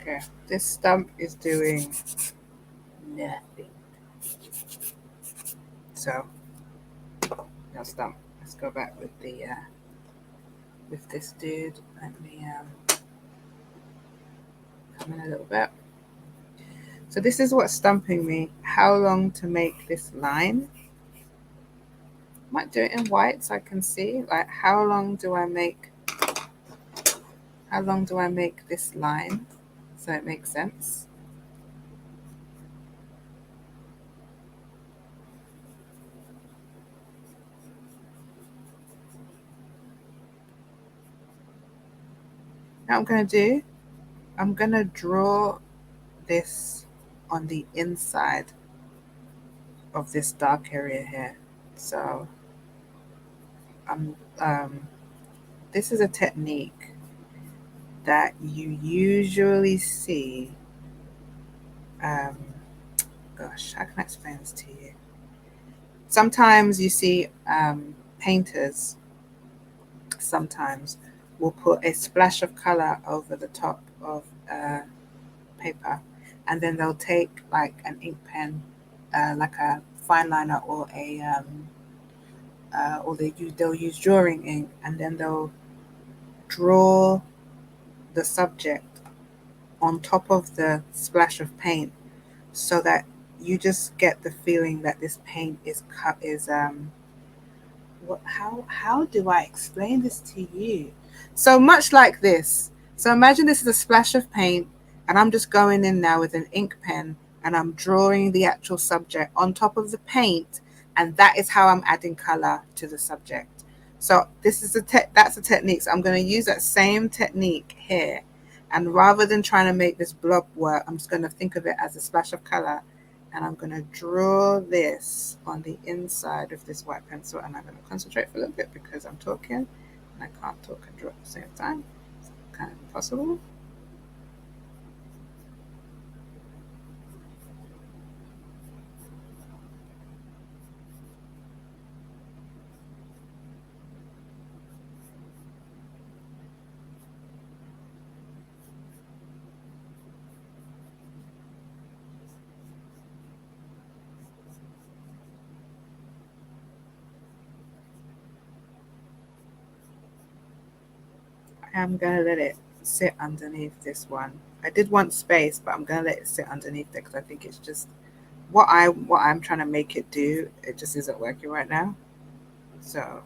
Okay, this stump is doing nothing. So, no stump. Let's go back with the with this dude. Let me come in a little bit. So this is what's stumping me. How long to make this line? Might do it in white so I can see. Like, how long do I make this line so it makes sense? Now I'm gonna draw this on the inside of this dark area here. So this is a technique that you usually see. Gosh, how can I explain this to you? Sometimes you see painters sometimes will put a splash of color over the top of paper, and then they'll take like an ink pen, like a fine liner, or they'll use drawing ink, and then they'll draw the subject on top of the splash of paint, so that you just get the feeling that this paint is how do I explain this to you? So much like this. So imagine this is a splash of paint, and I'm just going in now with an ink pen, and I'm drawing the actual subject on top of the paint, and that is how I'm adding color to the subject. So this is that's a technique. So I'm going to use that same technique here, and rather than trying to make this blob work, I'm just going to think of it as a splash of color, and I'm going to draw this on the inside of this white pencil, and I'm going to concentrate for a little bit because I'm talking and I can't talk and draw at the same time. It's kind of impossible. I'm going to let it sit underneath this one. I did want space, but I'm gonna let it sit underneath it because I think it's just what I'm trying to make it do. It just isn't working right now. So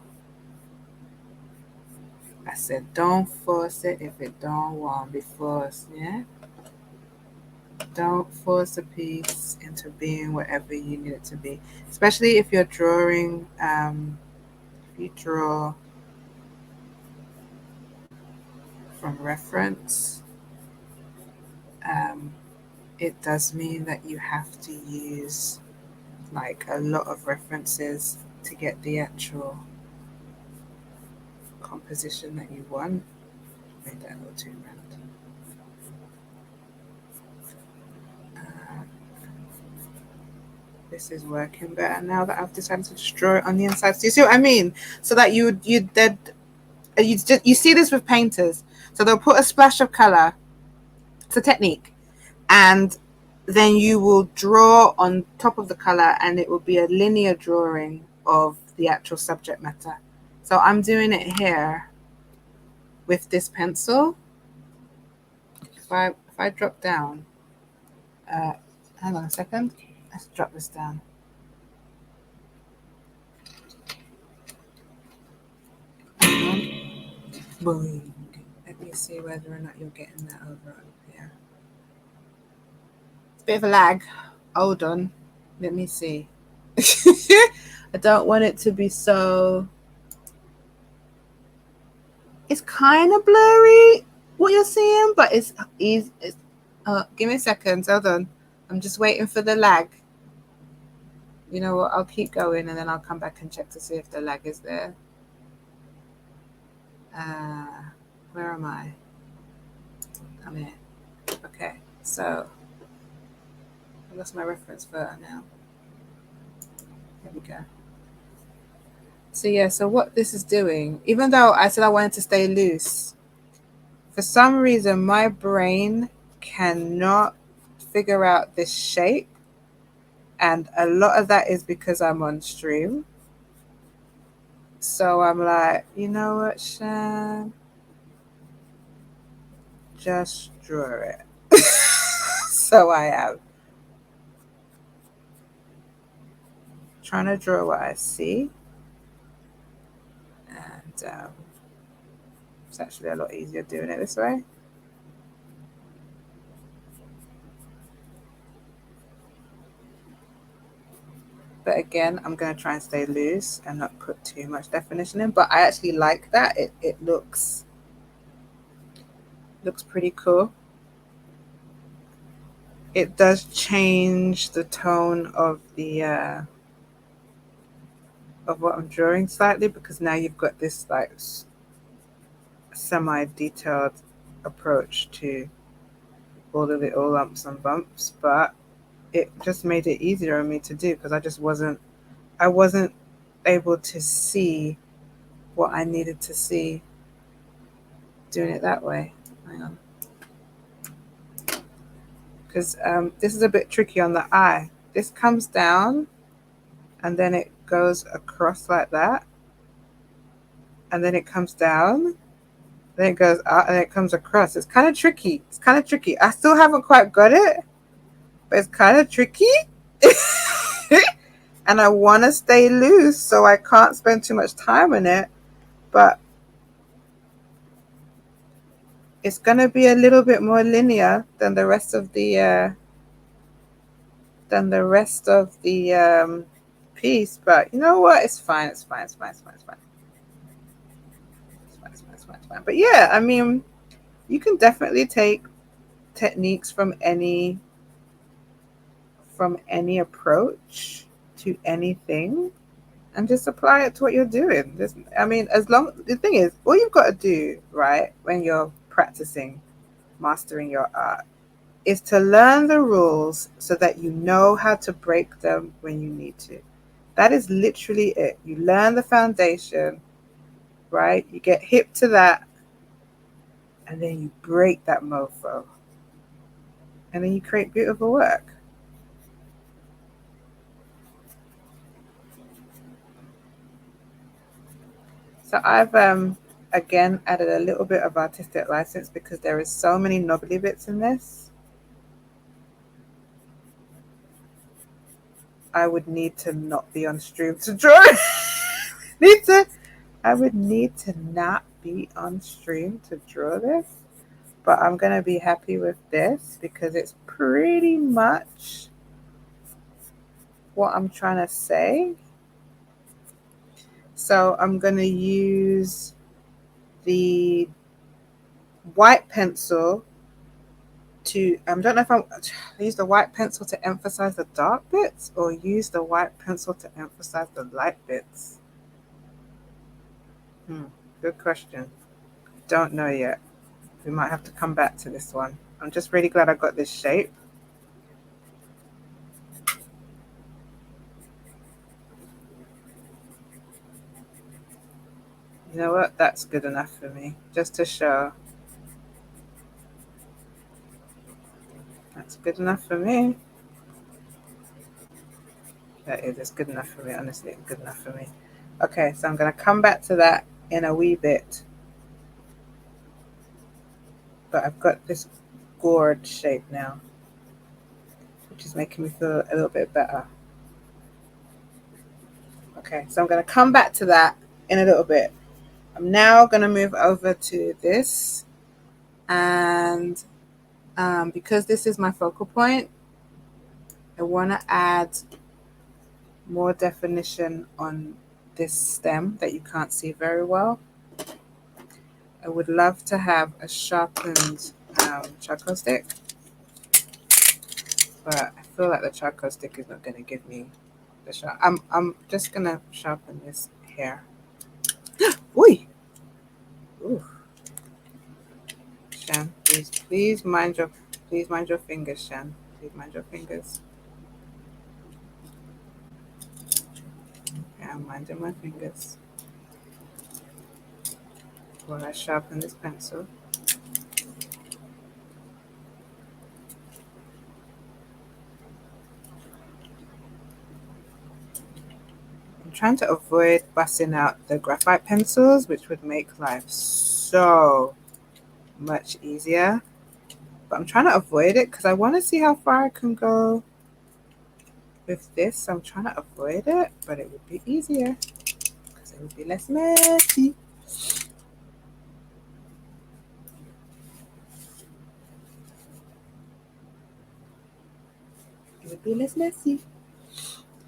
I said, don't force it if it don't want to be forced. Yeah, don't force a piece into being whatever you need it to be. Especially if you're drawing. If you draw from reference, um, it does mean that you have to use like a lot of references to get the actual composition that you want. Made that a little too round. Uh, this is working better now that I've decided to just draw it on the inside. So you see what I mean? So that you see this with painters. So they'll put a splash of color. It's a technique, and then you will draw on top of the color, and it will be a linear drawing of the actual subject matter. So I'm doing it here with this pencil. If I drop down, uh, hang on a second, let's drop this down. Boing. Let me see whether or not you're getting that over on here. It's a bit of a lag. Hold on. Let me see. I don't want it to be so. It's kind of blurry what you're seeing, but it's easy. Give me a second. Hold on. I'm just waiting for the lag. You know what? I'll keep going and then I'll come back and check to see if the lag is there. Where am I? I'm here. Okay, so I lost my reference photo now. Here we go. So yeah, so what this is doing, even though I said I wanted to stay loose, for some reason my brain cannot figure out this shape, and a lot of that is because I'm on stream. So I'm like, you know what, Shan? Just draw it. So I am trying to draw what I see, and it's actually a lot easier doing it this way. But again, I'm going to try and stay loose and not put too much definition in. But I actually like that. It looks pretty cool. It does change the tone of the of what I'm drawing slightly, because now you've got this like semi-detailed approach to all the little lumps and bumps. But it just made it easier on me to do because I wasn't able to see what I needed to see doing it that way. Hang on. Because this is a bit tricky on the eye. This comes down and then it goes across like that. And then it comes down. Then it goes out and it comes across. It's kind of tricky. I still haven't quite got it, but it's kind of tricky. And I want to stay loose, so I can't spend too much time on it. But it's going to be a little bit more linear than the rest of the piece. But you know what? It's fine. It's fine. But yeah, I mean, you can definitely take techniques from any approach to anything and just apply it to what you're doing. I mean, the thing is, all you've got to do, right, when you're practicing mastering your art is to learn the rules so that you know how to break them when you need to. That is literally it. You learn the foundation, right? You get hip to that, and then you break that mofo. And then you create beautiful work. So I've Again, added a little bit of artistic license because there is so many knobbly bits in this. I would need to not be on stream to draw. I would need to not be on stream to draw this. But I'm going to be happy with this because it's pretty much what I'm trying to say. So I'm going to use the white pencil to, I don't know if I use the white pencil to emphasize the dark bits or use the white pencil to emphasize the light bits. Good question. Don't know yet. We might have to come back to this one. I'm just really glad I got this shape. You know what? That's good enough for me. Just to show. That's good enough for me. That is, it's good enough for me. Honestly, it's good enough for me. Okay, so I'm going to come back to that in a wee bit. But I've got this gourd shape now, which is making me feel a little bit better. Okay, so I'm going to come back to that in a little bit. I'm now going to move over to this. And because this is my focal point, I want to add more definition on this stem that you can't see very well. I would love to have a sharpened charcoal stick, but I feel like the charcoal stick is not going to give me the sharp. I'm just going to sharpen this here. Ooh. Ooh. Shan, please mind your fingers, Shan. Please mind your fingers. Okay, I'm minding my fingers while I sharpen this pencil. I'm trying to avoid busting out the graphite pencils, which would make life so much easier. But I'm trying to avoid it because I want to see how far I can go with this. So I'm trying to avoid it, but it would be easier because it would be less messy. It would be less messy.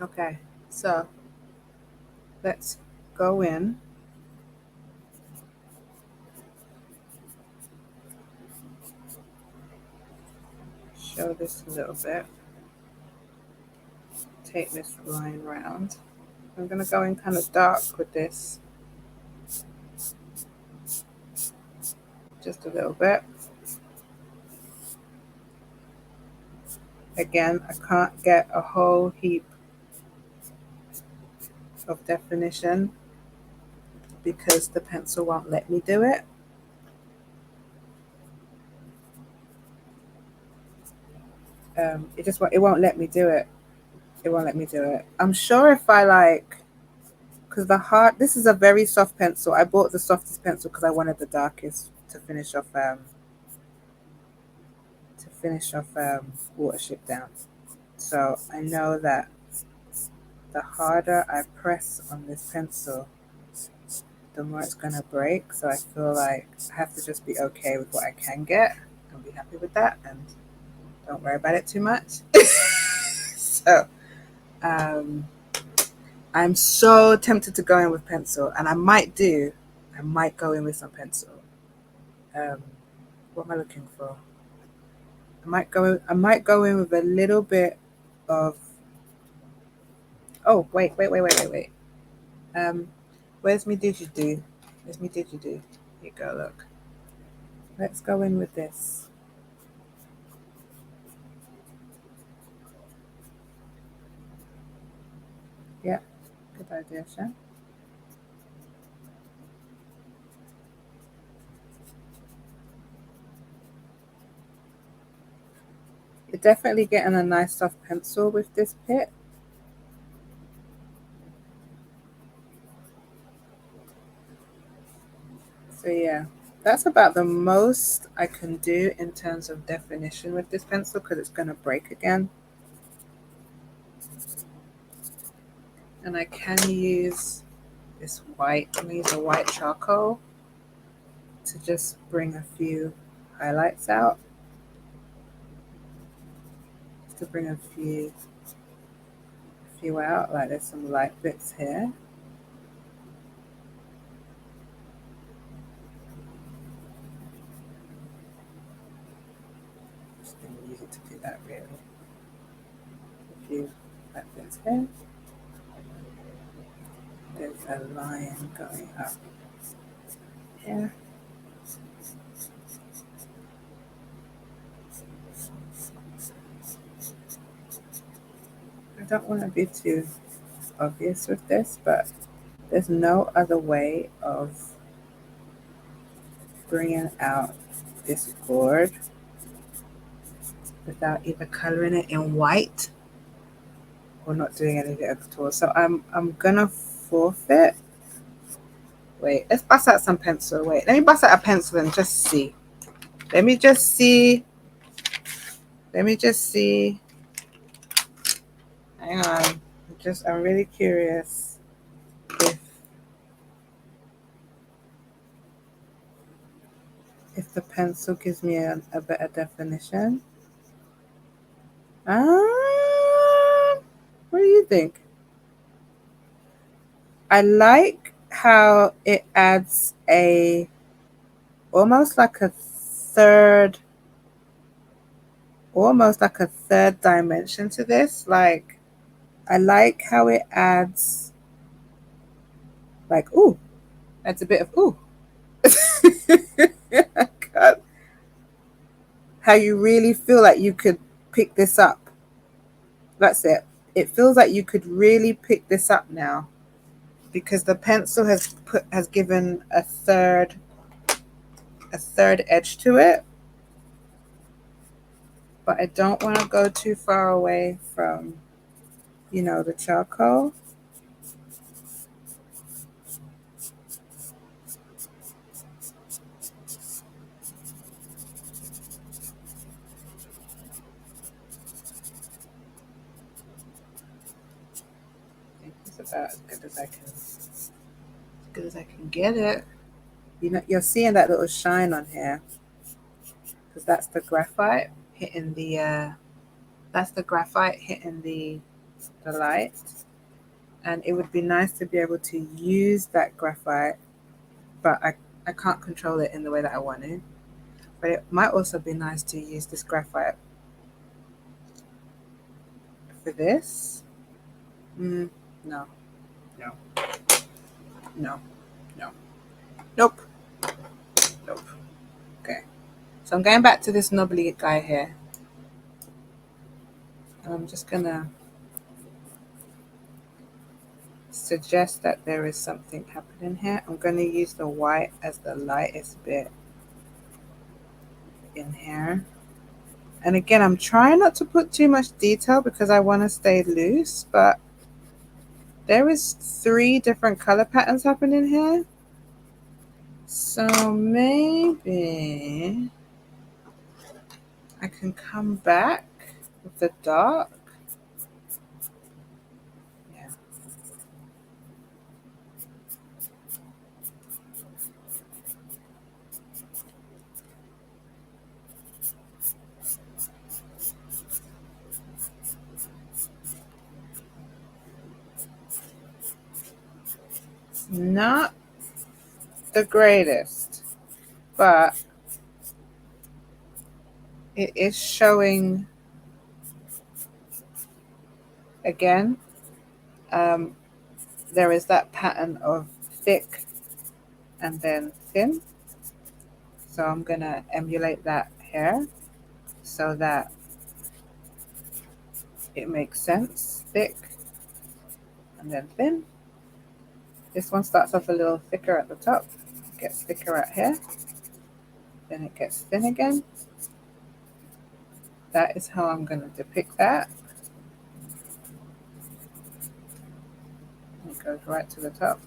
Okay, so let's go in. Show this a little bit. Take this line round. I'm going to go in kind of dark with this. Just a little bit. Again, I can't get a whole heap of definition because the pencil won't let me do it. It won't let me do it. It won't let me do it. I'm sure if I because this is a very soft pencil. I bought the softest pencil because I wanted the darkest to finish off Watership down. So I know that the harder I press on this pencil, the more it's gonna break. So I feel like I have to just be okay with what I can get and be happy with that and don't worry about it too much. So I'm so tempted to go in with pencil, and I might go in with some pencil. What am I looking for? I might go in with a little bit of. Oh, wait. Where's me didgeridoo? Where's me didgeridoo? Here you go, look. Let's go in with this. Yeah, good idea, Shan. You're definitely getting a nice soft pencil with this Pitt. So yeah, that's about the most I can do in terms of definition with this pencil because it's going to break again. And I can use this white, I'm going to use a white charcoal to just bring a few highlights out. Just to bring a few out, like there's some light bits here. Just going to use it to do that really. A few light bits here. There's a line going up here. I don't want to be too obvious with this, but there's no other way of bringing out this board without either coloring it in white or not doing anything at all. So I'm gonna forfeit. Wait, let's bust out some pencil. Wait, let me bust out a pencil and just see. Let me just see. Let me just see. Hang on. I'm really curious if the pencil gives me a better definition. What do you think? I like how it adds almost like a third dimension to this. Like, I like how it adds, like, ooh, adds a bit of ooh. God. How you really feel like you could pick this up. That's it. It feels like you could really pick this up now because the pencil has given a third edge to it. But I don't want to go too far away from, the charcoal. I think it's about as good as I can get it. You're seeing that little shine on here because that's the graphite hitting the light. And it would be nice to be able to use that graphite, but I can't control it in the way that I want to. But it might also be nice to use this graphite for this. No, no, no, no, nope, nope. Okay, so I'm going back to this knobbly guy here. And I'm just gonna suggest that there is something happening here. I'm going to use the white as the lightest bit in here. And again, I'm trying not to put too much detail because I want to stay loose, but there is 3 different color patterns happening here. So maybe I can come back with the dark. Yeah. Not the greatest, but it is showing again. There is that pattern of thick and then thin. So I'm going to emulate that here so that it makes sense. Thick and then thin. This one starts off a little thicker at the top, gets thicker out here, then it gets thin again. That is how I'm going to depict that. It goes right to the top.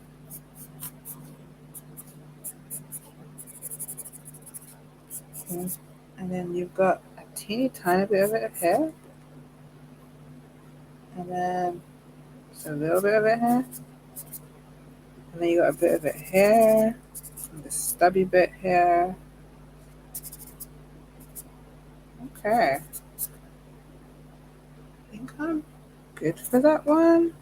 And then you've got a teeny tiny bit of it here. And then just a little bit of it here. And then you got a bit of it here. And the stubby bit here. Okay. I think I'm good for that one.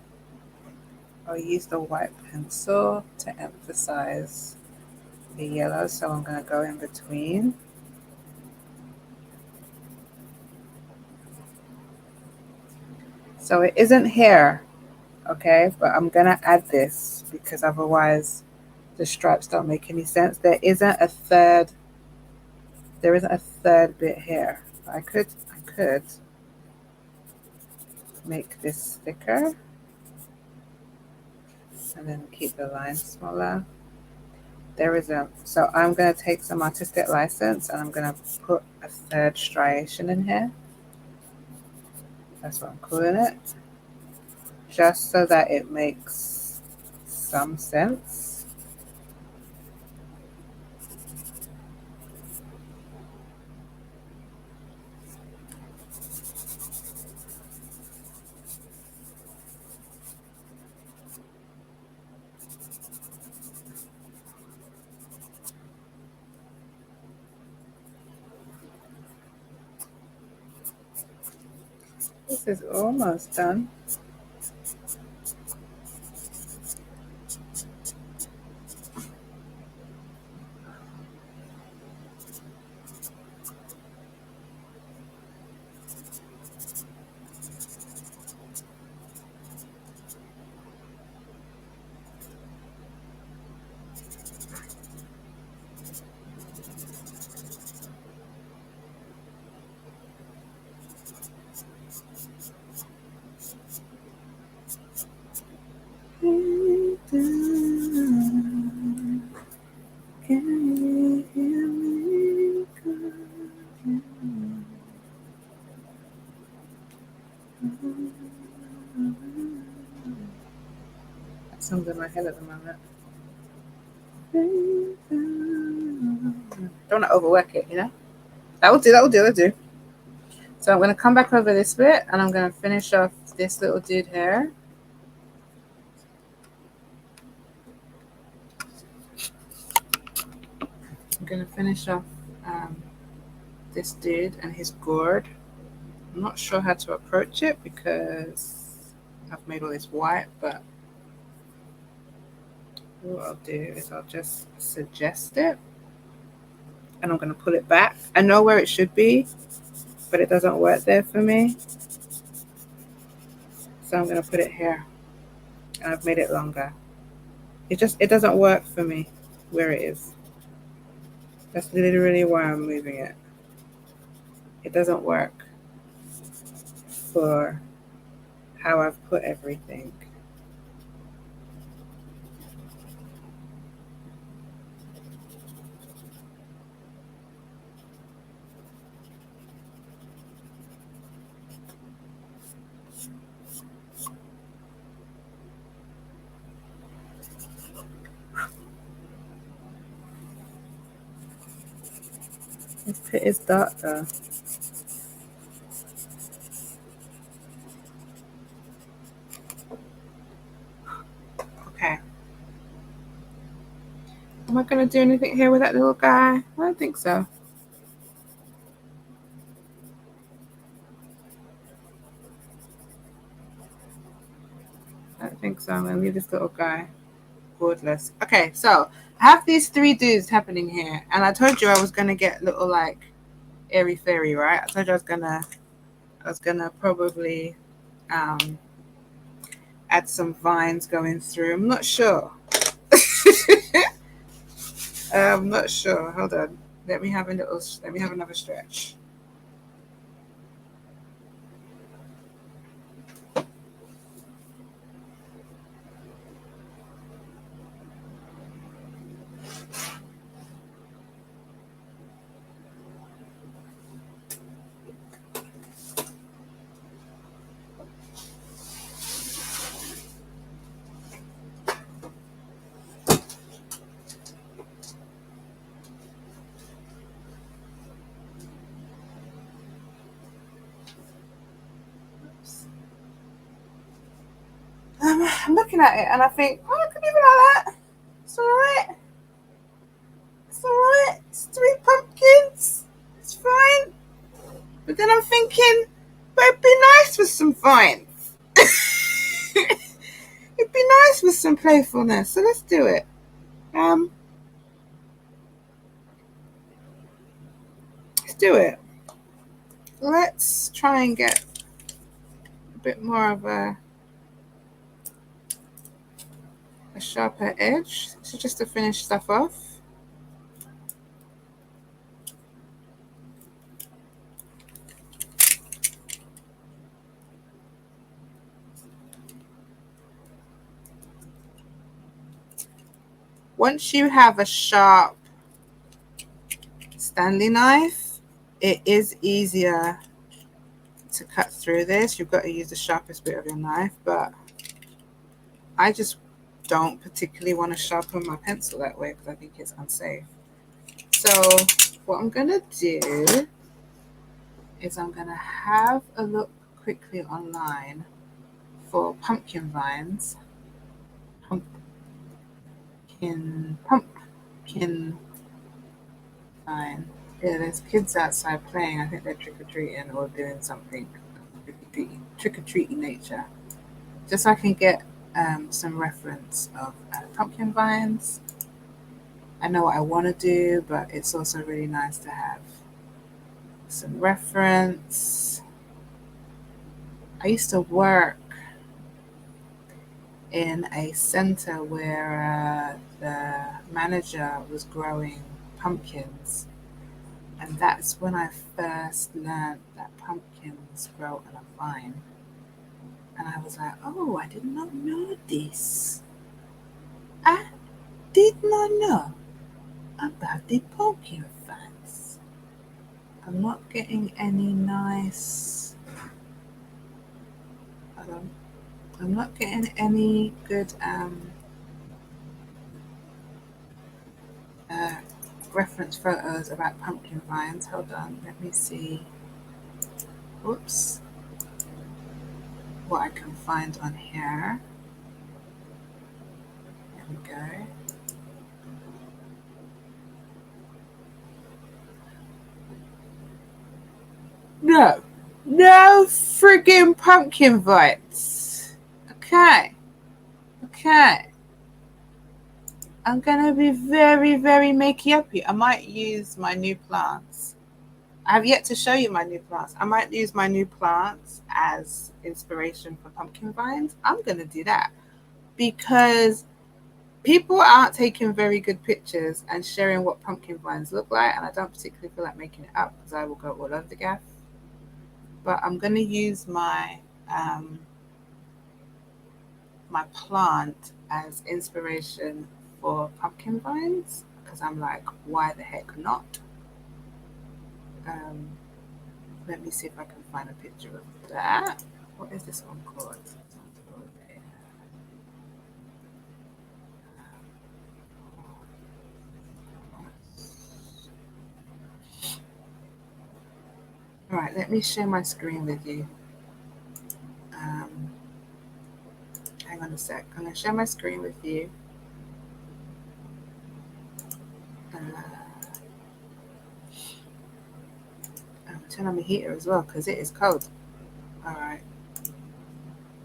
I'll use the white pencil to emphasize the yellow, so I'm going to go in between. So it isn't here, okay, but I'm going to add this because otherwise the stripes don't make any sense. There isn't a third bit here. I could make this thicker and then keep the line smaller. There isn't. So I'm going to take some artistic license and I'm going to put a third striation in here. That's what I'm calling it. Just so that it makes some sense. This is almost done. Can you hear me? That song's in my head at the moment. Don't want to overwork it, you know? That'll do. So I'm going to come back over this bit and I'm going to finish off this little dude here. I'm going to finish off this dude and his gourd. I'm not sure how to approach it because I've made all this white, but what I'll do is I'll just suggest it and I'm going to pull it back. I know where it should be, but it doesn't work there for me. So I'm going to put it here and I've made it longer. It doesn't work for me where it is. That's literally why I'm moving it. It doesn't work for how I've put everything. This pit is dark though. Okay. Am I going to do anything here with that little guy? I don't think so. I don't think so. I'm going to leave this little guy gourdless. Okay, so I have these three dudes happening here. And I told you I was going to get little like airy fairy, right? I told you I was gonna probably add some vines going through. I'm not sure. I'm not sure. Hold on. Let me have another stretch. I'm looking at it and I think, oh, I could leave it like that. It's alright. It's alright. It's 3 pumpkins. It's fine. But then I'm thinking, but it'd be nice with some vines. It'd be nice with some playfulness. So let's do it. Let's do it. Let's try and get a bit more of a sharper edge. So just to finish stuff off. Once you have a sharp Stanley knife, it is easier to cut through this. You've got to use the sharpest bit of your knife, but I just don't particularly want to sharpen my pencil that way because I think it's unsafe. So what I'm going to do is I'm going to have a look quickly online for pumpkin vines. Pumpkin vine. Yeah, there's kids outside playing. I think they're trick-or-treating or doing something trick-or-treating nature. Just so I can get some reference of pumpkin vines. I know what I want to do, but it's also really nice to have some reference. I used to work in a center where the manager was growing pumpkins, and that's when I first learned that pumpkins grow on a vine. And I was like, oh, I did not know this. I did not know about the pumpkin vines. I'm not getting any nice. I'm not getting any good reference photos about pumpkin vines. Hold on, let me see. Whoops. What I can find on here. There we go. No friggin' pumpkin vines. Okay. I'm gonna be very, very makey uppy. I might use my new plants. I have yet to show you my new plants. I might use my new plants as inspiration for pumpkin vines. I'm gonna do that because people aren't taking very good pictures and sharing what pumpkin vines look like, and I don't particularly feel like making it up because I will go all over the gaff. But I'm gonna use my my plant as inspiration for pumpkin vines because I'm like, why the heck not? Let me see if I can find a picture of that. What is this one called? All right, let me share my screen with you. Hang on a sec. I'm going to share my screen with you. Turn on my heater as well because it is cold. All right.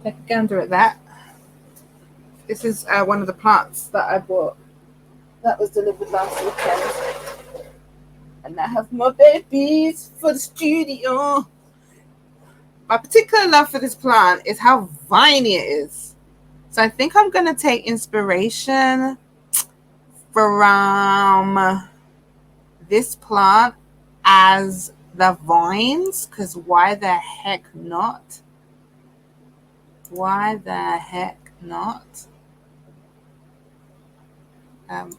Take a gander at that. This is one of the plants that I bought that was delivered last weekend. And I have more babies for the studio. My particular love for this plant is how viney it is. So I think I'm going to take inspiration from this plant as the vines, because why the heck not? Why the heck not?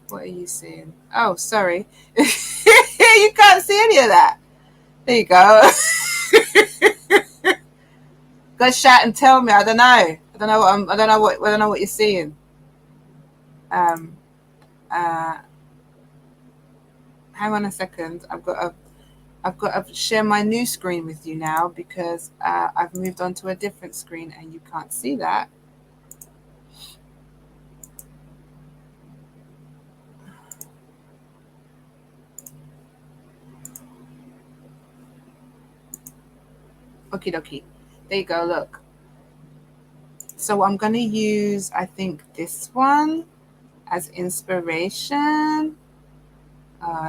What are you seeing? Oh, sorry. You can't see any of that. There you go. Go shout and tell me. I don't know. I don't know what you're seeing. Hang on a second. I've got to share my new screen with you now because I've moved on to a different screen and you can't see that. Okie dokie. There you go. Look. So I'm going to use, I think, this one as inspiration.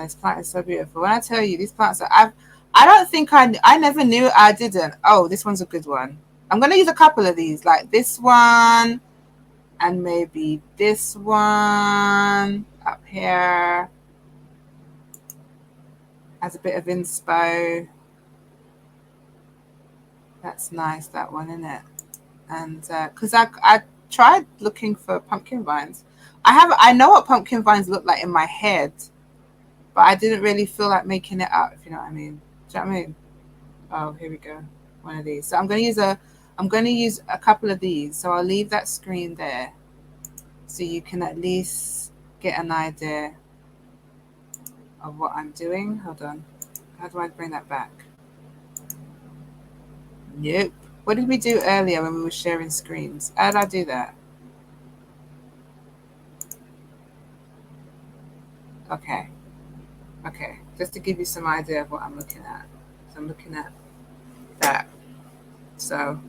This plant is so beautiful. When I tell you, these plants are, I don't think I never knew I didn't. Oh, this one's a good one. I'm going to use a couple of these, like this one and maybe this one up here as a bit of inspo. That's nice, that one, isn't it? And because I tried looking for pumpkin vines. I know what pumpkin vines look like in my head, but I didn't really feel like making it up, if you know what I mean. Do you know what I mean? Oh, here we go. One of these. So I'm gonna use a couple of these. So I'll leave that screen there so you can at least get an idea of what I'm doing. Hold on. How do I bring that back? Nope. What did we do earlier when we were sharing screens? How did I do that? Okay. Okay. Just to give you some idea of what I'm looking at. So I'm looking at that. So,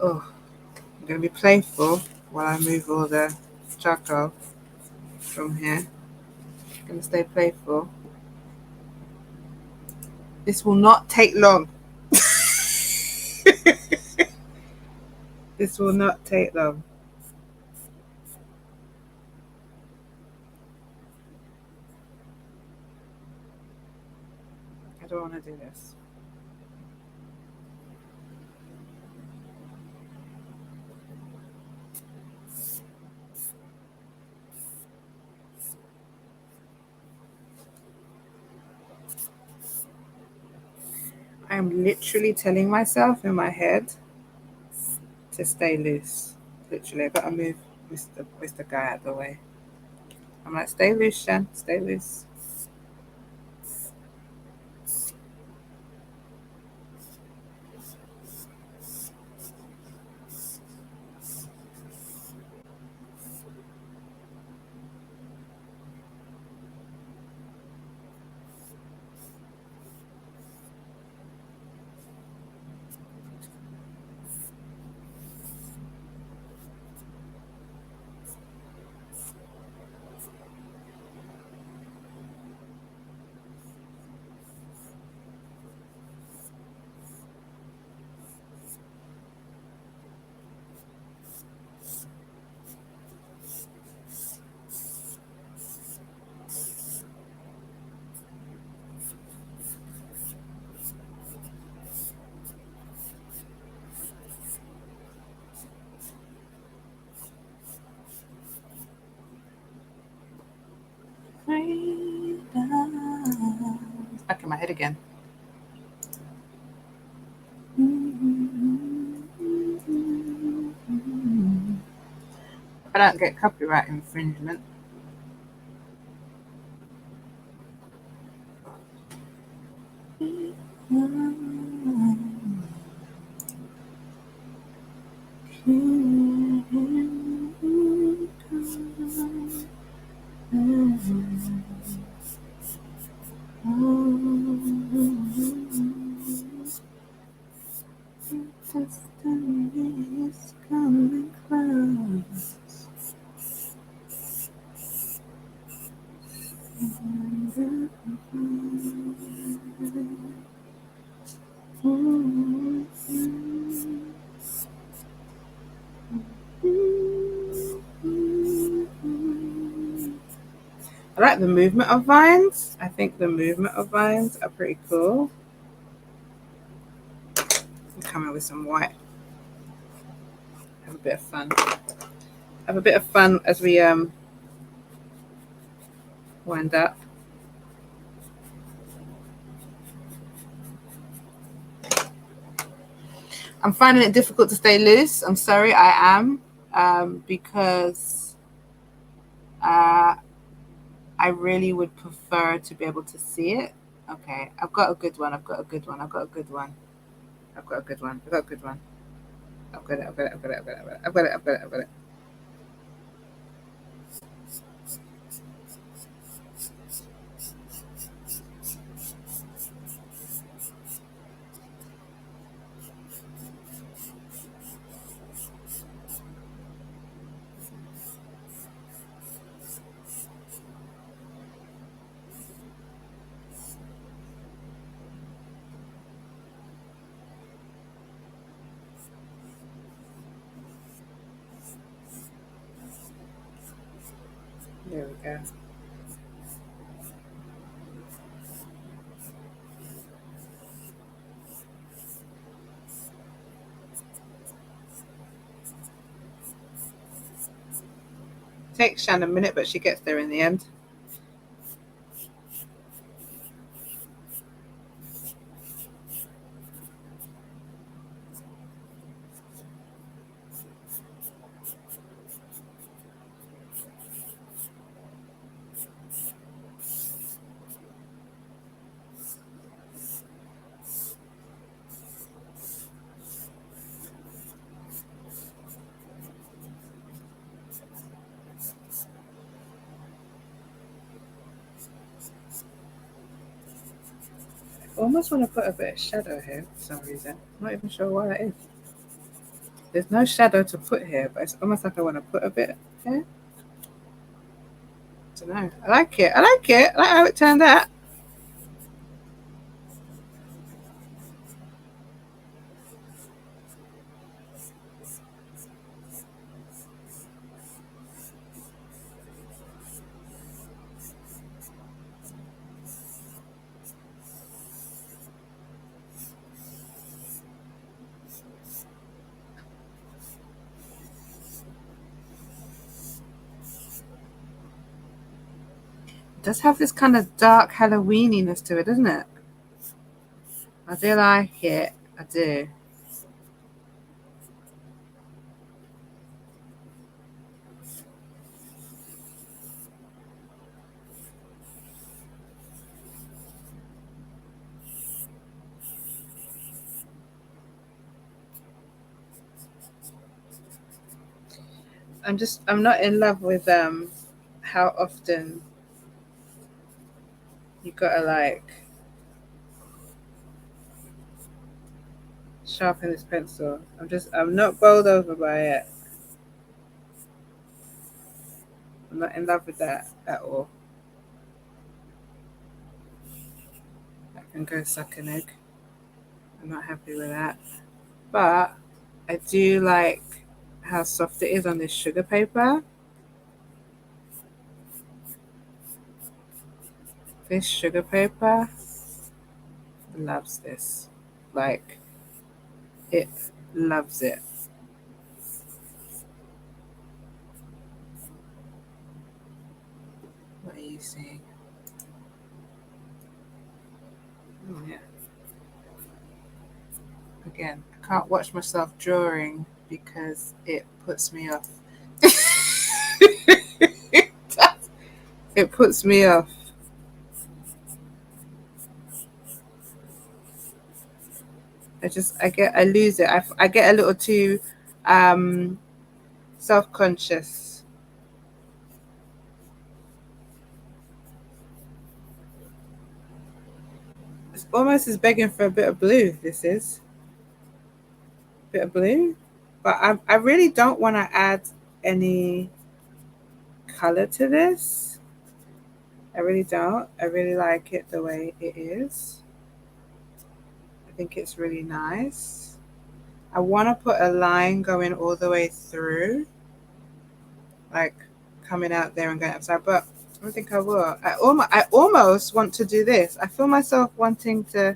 oh, I'm going to be playful while I move all the charcoal from here. I'm going to stay playful. This will not take long. This will not take long. I don't want to do this. I am literally telling myself in my head to stay loose. Literally, I gotta move Mr. Guy out of the way. I'm like, stay loose, Shan, stay loose. It's back in my head again. I don't get copyright infringement. Destiny is coming close. I like the movement of vines. I think the movement of vines are pretty cool. I'm coming with some white. Have a bit of fun. Have a bit of fun as we wind up. I'm finding it difficult to stay loose. I'm sorry, I am, because I really would prefer to be able to see it. Okay, I've got a good one. I've got a good one. I've got a good one. I've got a good one. I've got a good one. I've got it. I've got it. I've got it. I've got it. I've got it. I've got it. I've got it. There we go. Takes Shan a minute, but she gets there in the end. I almost want to put a bit of shadow here for some reason. I'm not even sure why that is. There's no shadow to put here, but it's almost like I want to put a bit here. I don't know. I like it. I like it. I like how it turned out. It does have this kind of dark Halloweeniness to it, doesn't it? I do like it. I do. I'm not in love with how often you gotta like sharpen this pencil. I'm not bowled over by it. I'm not in love with that at all. I can go suck an egg. I'm not happy with that. But I do like how soft it is on this sugar paper. This sugar paper loves this. Like, it loves it. What are you seeing? Oh, yeah. Again, I can't watch myself drawing because it puts me off. It puts me off. I lose it. I get a little too um, self conscious. It's almost as begging for a bit of blue. This is a bit of blue, but I really don't want to add any color to this. I really don't. I really like it the way it is. I think it's really nice. I want to put a line going all the way through, like coming out there and going upside, but I don't think I will. I almost want to do this. I feel myself wanting to.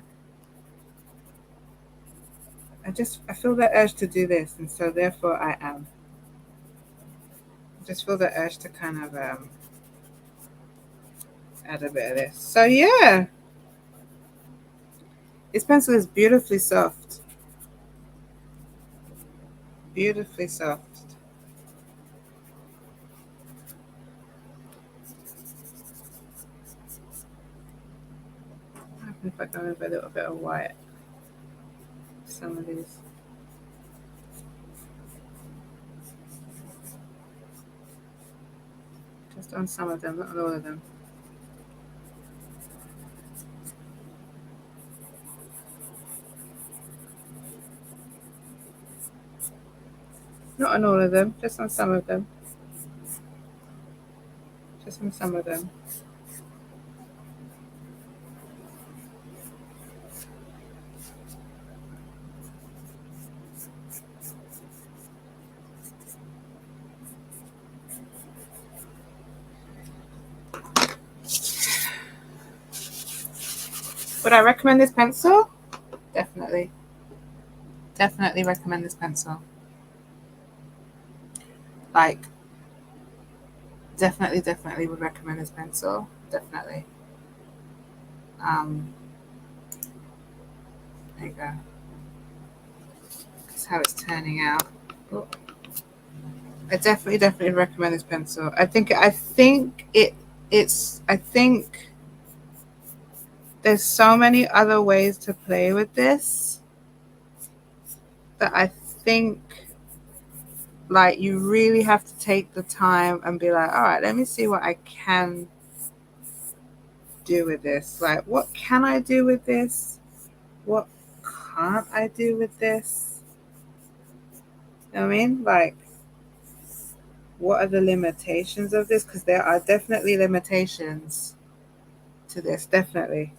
I feel the urge to do this, and so therefore I am. I just feel the urge to kind of add a bit of this. So yeah, this pencil is beautifully soft. Beautifully soft. What happens if I go with a little bit of white? Some of these. Just on some of them, not on all of them. Not on all of them, just on some of them. Just on some of them. Would I recommend this pencil? Definitely. Definitely recommend this pencil. Like, definitely would recommend this pencil. Definitely. There you go. That's how it's turning out. Oh. I definitely recommend this pencil. I think there's so many other ways to play with this that I think like you really have to take the time and be like, all right, let me see what I can do with this. Like, what can I do with this? What can't I do with this? You know what I mean? Like, what are the limitations of this? Because there are definitely limitations to this, definitely.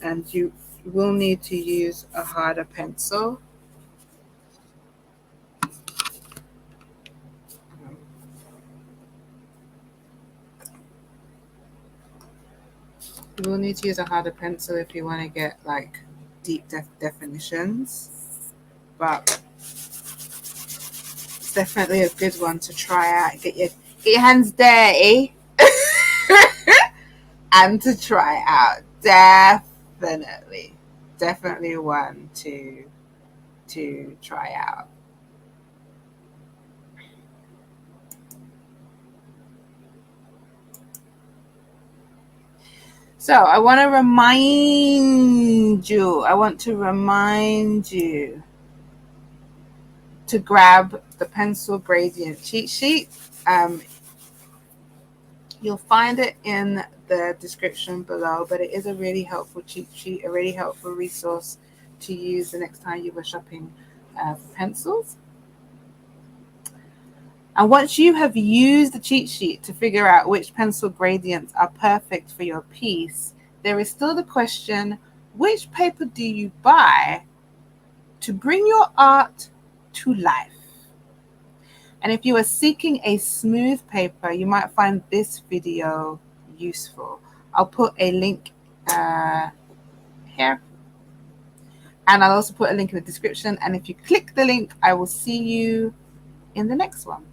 And you will need to use a harder pencil. You will need to use a harder pencil if you want to get like deep definitions, but it's definitely a good one to try out. Get your hands dirty and to try out. Definitely one to try out. So I want to remind you to grab the pencil gradient cheat sheet. You'll find it in the description below, but it is a really helpful cheat sheet, a really helpful resource to use the next time you were shopping for pencils. And once you have used the cheat sheet to figure out which pencil gradients are perfect for your piece, there is still the question, which paper do you buy to bring your art to life? And if you are seeking a smooth paper, you might find this video useful. I'll put a link here. And I'll also put a link in the description. And if you click the link, I will see you in the next one.